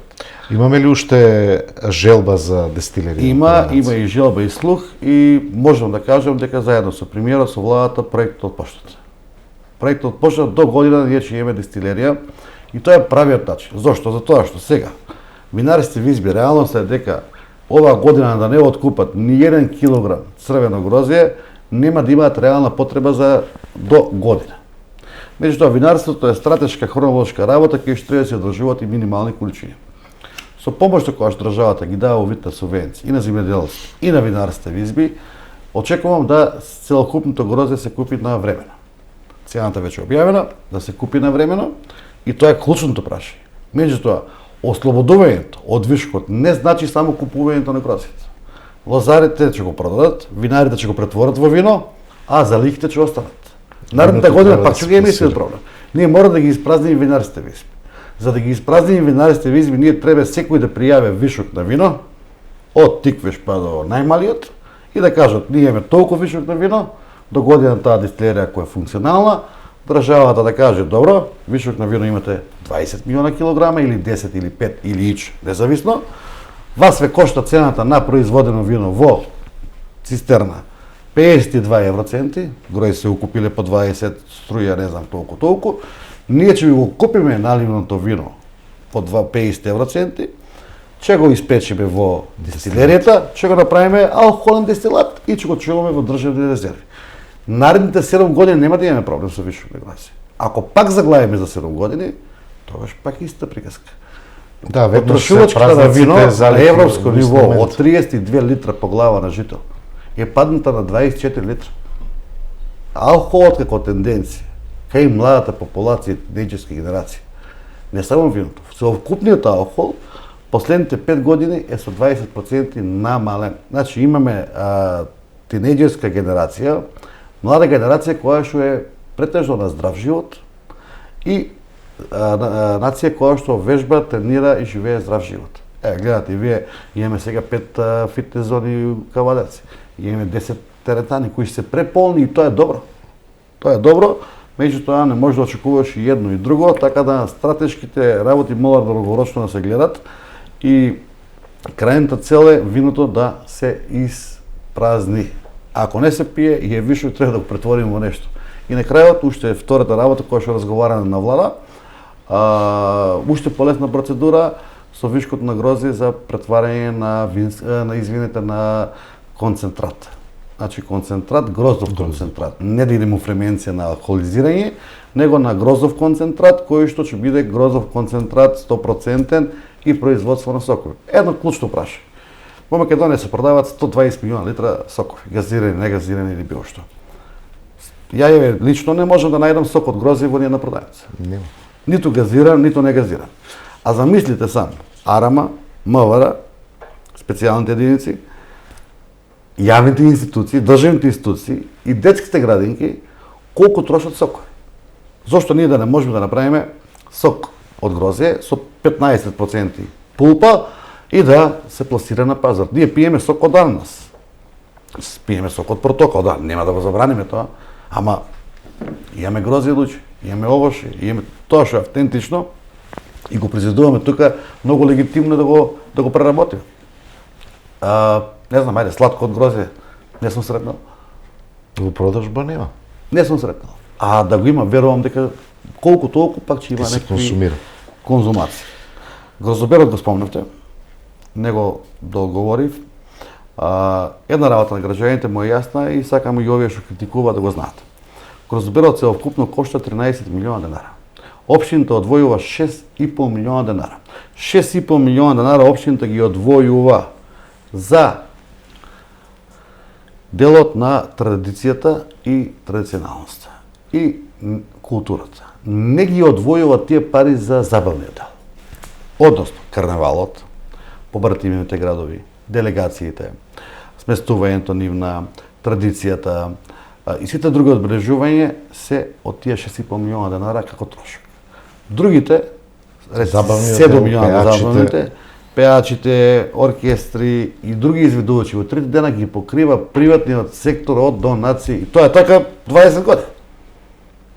Имаме ли уште желба за дестилерија? Има и желба и слух и можам да кажам дека заедно со премиерот, со владата, проектот почнат. Проектот почнат до година ние ќе имаме дестилерија и тоа е правиот начин. Зошто? Затоа што сега винарите визби реално се дека оваа година да не откупат ни 1 килограм црвено грозје, нема да имаат реална потреба за до година. Меѓутоа, винарството е стратешка хронолошка работа која што треба да се одржуваат и минимални количини. Со помошта која што државата ги дава во вид на субвенции и на земјоделство и на винарските визби, очекувам да целокупното грозде се купи на времено. Цената веќе објавена, да се купи на времено и тоа е клучното прашање. Меѓутоа, ослободувањето од вишкот не значи само купувањето на гроздето. Лозарите ќе го продадат, винарите ќе го претворат во вино, а залихите ќе останат. Наредната година пак ќе ги имаме истиот проблем. Ние мора да ги испразниме винарските визби. За да ги испразниме винарските визби, ние треба секој да пријави вишок на вино, од тиквеш па до најмалиот, и да кажат, ние имаме толку вишок на вино, до година таа дистилерија која е функционална, државата да каже, добро, вишок на вино имате 20 милиона килограма, или 10, или 5, или ич, независно, вас ве кошта цената на производено вино во цистерна 52 евроценти, грој се укупиле по 20, струја не знам толку, ние ќе го купиме наливното вино по 50 евроценти, ќе го испечеме во дистилеријата, ќе го направиме алкохолен дестилат и ќе го чуваме во државни резерви. Наредните 7 години нема да имаме проблем со вишок на гроздје. Ако пак заглавиме за 7 години, тогаш пак иста приказка. Да, веднаш се Потрошувачката на вино празниците на европско ниво од 32 литра по глава на жител е падната на 24 литра. Алкохолот како тенденција кај младата популација и тинејџерски генерации. Не само виното. Целокупниот алкохол последните 5 години е со 20% намален. Значи имаме тинејџерска генерација, млада генерација која што е претежно на здрав живот и нација која што вежба, тренира и живее здрав живот. Гледате, вие имаме сега 5 фитнес зони кавадаци. Имаме 10 теретани кои се преполни и тоа е добро. Тоа е добро, меѓутоа не може да очекуваш и едно и друго, така да стратешките работи мора долгорочно да се гледат и крајната цел е виното да се испразни. Ако не се пие и е вишок, треба да го претвориме во нешто. И на крајот, уште втората работа која што разговараме на влада, уште полесна процедура со вишкот на грозде за претварање на концентрат. Значи концентрат, гроздов концентрат. Не да идеме во фременција на алкохолизирање, него на гроздов концентрат, кој што ќе биде гроздов концентрат 100% и производство на сокови. Едно клучно прашање. Во Македонија се продаваат 120 милиона литра сокови, газирани, негазирани или било што. Ја лично не можам да најдам сок од грозде во ниједна продајница. Нема. Ниту газиран, ниту негазиран. А замислите само, Арама, МВР, специјалните единици, јавните институции, државните институции и детските градинки колку трошат сокови. Зошто ние да не можеме да направиме сок од грозде со 15% пулпа и да се пласира на пазар? Ние пиеме сок од ананас. Пиеме сок од протокол, да, нема да го забраниме тоа, ама имаме грозде лучи, имаме овошје, имаме тоа што е автентично и го произведуваме тука многу легитимно да го преработиме. Не знам, ајде, сладко од грозде, не сум сретнал. Во продажба нема. Не сум сретнал. А да го има, верувам дека колку толку пак ќе има некакви конзумации. Гроздоберот го спомнавте, него договорив. Една работа на граѓаните му е јасна и сакам и овие што критикуваат да го знаат. Гроздоберот целокупно кошта 13 милиона денара. Општината одвојува 6,5 милиона денара. 6,5 милиона денара општината ги одвојува за делот на традицијата и традиционалноста и културата. Не ги одвојува тие пари за забавниот дел. Односно, карнавалот, побратимите градови, делегациите, сместувањето нивна, традицијата и сите други одбележувања се од тие 6,5 милиона денара како трошок. Другите, 7 милиона за забавните, пеачите, оркестри и други изведувачи во 3 дена ги покрива приватниот сектор од донации. И тоа е така 20 години.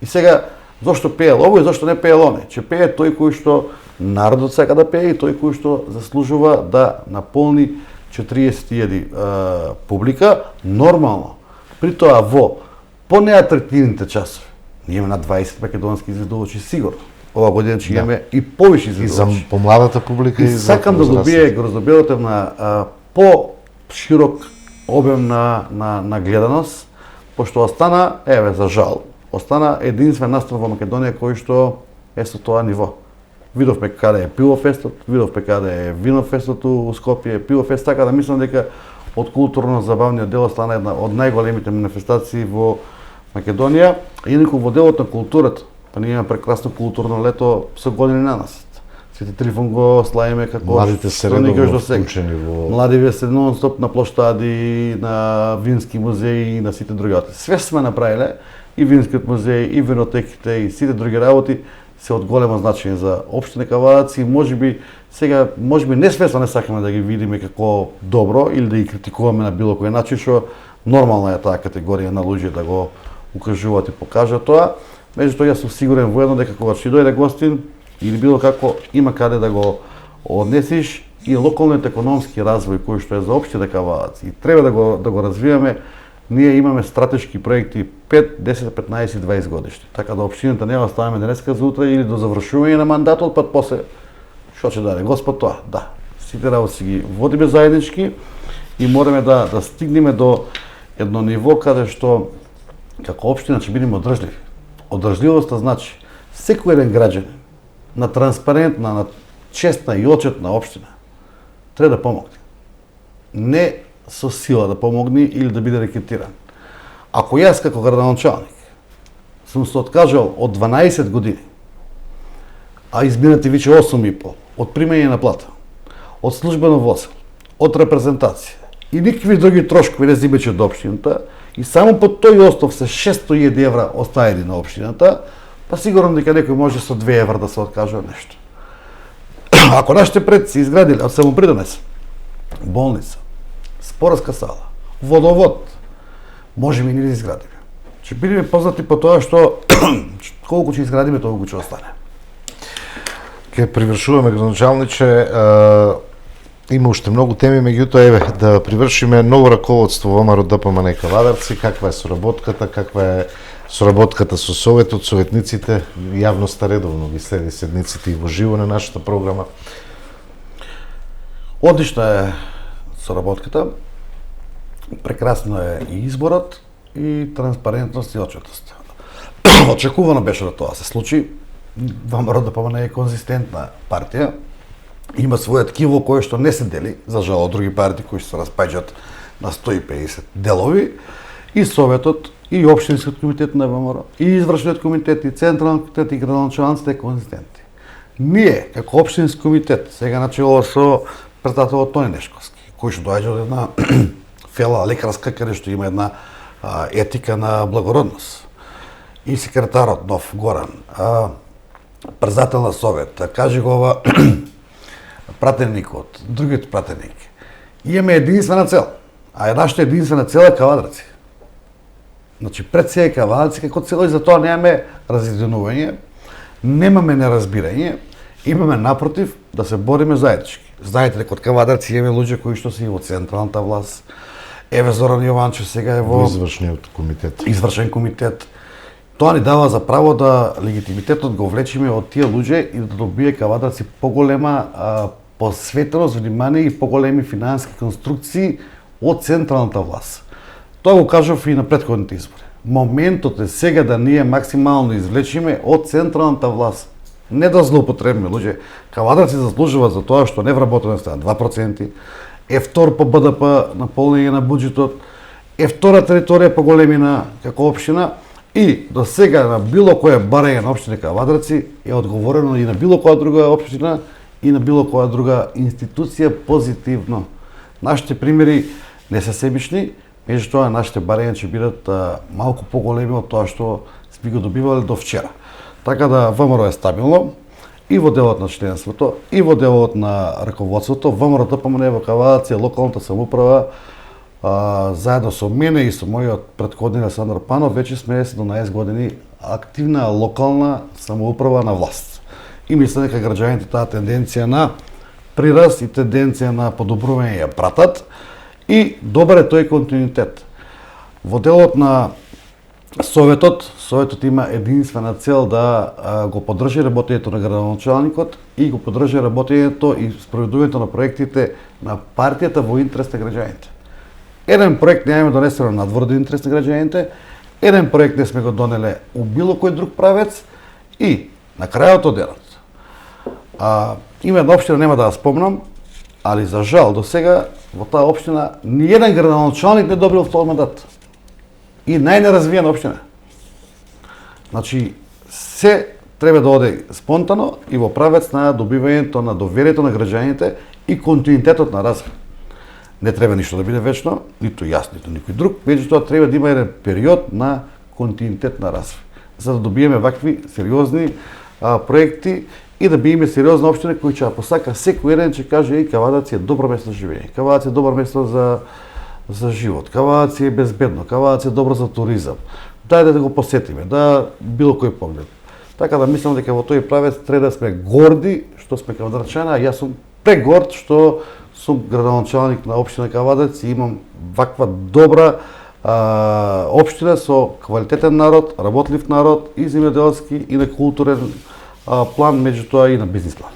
И сега, зошто пее ово и зошто не пее оне? Че пее тој кој што народот сака да пее и тој кој што заслужува да наполни 40.000 публика нормално. При тоа во понеатрактивните часови. Ние имаме на 20 македонски изведувачи сигурно. Ова година ќе имаме и повише изведувачи. И за помладата публика и за сакам да добие гроздоберот на по-широк обем на гледаност, пошто остана, еве за жал, остана единствен настан во Македонија кој што е со тоа ниво. Видовме каде е пивофестот, видовме каде е винофестот у Скопје, пивофест, така да мислам дека од културно-забавниот дел стана една од најголемите манифестации во Македонија, инаку во делот на културата, па ние имаме прекрасно културно лето со години на нас. Сите Трифон го славиме како младите се редовно вклучени во... Младиве се нон-стоп на площади, на вински музеи и на сите други работи. Све сме направиле, и винскиот музеј, и винотеките, и сите други работи се од големо значење за општина Кавадац и можеби несвесно не сакаме да ги видиме како добро или да ги критикуваме на било кој начин, што нормална е таа категорија на луѓе да го укажуваат и покажат тоа. Меѓутоа јас сум сигурен воедно дека кога ќе дојде гостин или било како има каде да го однесиш и локалниот економски развој кој што е за општина Кавадац и треба да го развиваме. Ние имаме стратешки проекти 5, 10, 15, 20 годишни. Така да општината не ја оставаме денеска за утре или до завршување на мандатот, па после што ќе даде Господ тоа. Да, сите работи си ги водиме заеднички и мораме да стигнеме до едно ниво каде што како општина ќе бидеме одржливи. Одржливоста значи секој еден граѓанин на транспарентна, на честна и отчетна општина треба да помогне. Не со сила да помогне или да биде рекетиран. Ако јас како градоначалник сум се откажал од 12 години, а изминати веќе 8,5 од примање на плата, од службено возило, од репрезентација и никакви други трошкови не земече од општината и само по тој остов се 600.000 евра оставени на општината, па сигурно дека некој може со 2 евра да се откаже од нешто. Ако нашите предци изградиле од самопридонес болница, спортска сала, водовод, можеме и ние да изградиме. Ќе бидеме познати по тоа што колку ќе изградиме, толку ќе остане. Ке привршуваме, градоначалниче, има уште многу теми, меѓутоа еве да привршиме ново раководство во ВМРО ДПМН Кавадарци, каква е соработката, каква е соработката со Советот, советниците, јавноста редовно ги следи седниците и во живо на нашата програма. Одлична е соработката, прекрасно е и изборот, и транспарентност и отчетност. Очекувано беше да тоа се случи. ВМРО ДПМН е конзистентна партија, има својот ткиво кој што не се дели, за жал од други партии кои се распаѓаат на 150 делови, и Советот, и Општинскиот комитет на ВМРО, и Извршниот комитет, и Централниот комитет, и градоначалниците конзистентни. Ние, како Општински комитет, сега начело со председателот Тони Нешковски, кој што доаѓа од една фела лекарска, каде што има една етика на благородност, и секретарот нов Горан, председател на Совет, кажи го ова пратеникот, другиот пратеник. Имаме единствена цел, а нашата единствена цел е Кавадарци. Значи, пред се е Кавадарци како цело и затоа немаме разединување, немаме неразбирање, имаме напротив да се бориме заеднички. Знаете дека од Кавадарци имаме луѓе кои што се и во централната власт. Еве Зоран Јованчев сега е во извршниот комитет. Извршен комитет. Тоа ни дава за право да легитимитетот го влечиме од тие луѓе и да добие Кавадарци поголема посветеност, внимание и поголеми финансиски конструкции од централната власт. Тоа го кажав и на претходните избори. Моментот е сега да ние максимално извлечиме од централната власт. Не да злоупотребиме луѓе. Кавадарци заслужува за тоа што невработеност е 2%, е втор по БДП на полнење на буџетот, е втора територија по големина како општина и до сега на било кое барање на општина Кавадарци е одговорено и на било која друга општина и на било која друга институција позитивно. Нашите примери не се себични, меѓутоа нашите барања ќе бидат малку поголеми од тоа што сме го добивале до вчера. Така да ВМРО е стабилно и во делот на членството, и во делот на раководството. ВМРО ДПМН во Кавадарци, локалната самоуправа, заедно со мене и со мојот претходник Александар Панов, веќе сме 17 години активна локална самоуправа на власт. И мислам дека граѓаните таа тенденција на прираст и тенденција на подобрување ја пратат и добар е тој континуитет. Во делот на Советот има единствена цел да го поддржи работењето на градоначалникот и го поддржи работењето и спроведувањето на проектите на партијата во интерес на граѓаните. Еден проект немаме донесено надвор од интерес на граѓаните, еден проект не сме го донеле у било кој друг правец и на крајот од денот. Има една општина, нема да ја спомнам, али за жал до сега во таа општина ни еден градоначалник не добил втор мандат. И најнеразвиена општина. Значи, се треба да оде спонтано и во правец на добивањето на доверието на граѓаните и континуитетот на развој. Не треба ништо да биде вечно, ниту јас, ниту никој друг, меѓутоа треба да има еден период на континуитет на развој, за да добиеме вакви сериозни проекти и да биеме сериозна општина која ќе посака секој еден ќе каже и Кавадарци е добро место за живење, Кавадарци е добро место за живот, Кавадарци е безбедно, Кавадарци е добро за туризам. Дајде да го посетиме, да било кој поглед. Така да мислам дека во тој правец треба да сме горди што сме кавадарчани, а јас сум прегорд што сум градоначалник на општина Кавадарци и имам ваква добра општина со квалитетен народ, работлив народ и земјоделски и на културен план, меѓутоа и на бизнис план.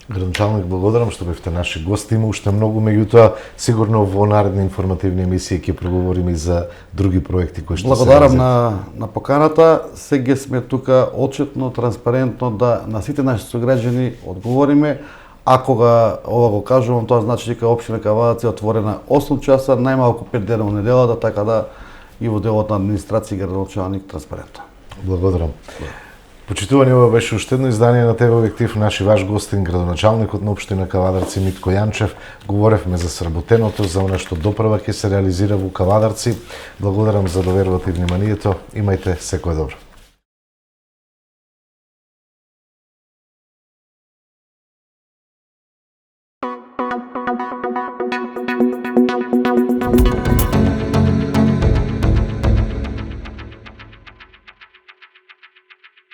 Градоначалник, благодарам што бевте наши гости. Има уште многу, меѓутоа сигурно во наредни информативни емисии ќе проговориме и за други проекти кои што благодарам на поканата. Сега сме тука отчетно, транспарентно да на сите наши сограѓани одговориме. Ако ова го кажувам, тоа значи дека општина Кавадарци е отворена 8 часа, најмалку 5 дена во неделата, така да и во делот на администрација и градоначалник транспарентно. Благодарам. Почитувани, ова беше уште едно издание на ТВ Објектив. Наши ваш гостин, градоначалникот на општина Кавадарци Митко Јанчев. Говоревме за сработеното, за она што допрва ќе се реализира во Кавадарци. Благодарам за довербата и вниманието. Имајте секое добро.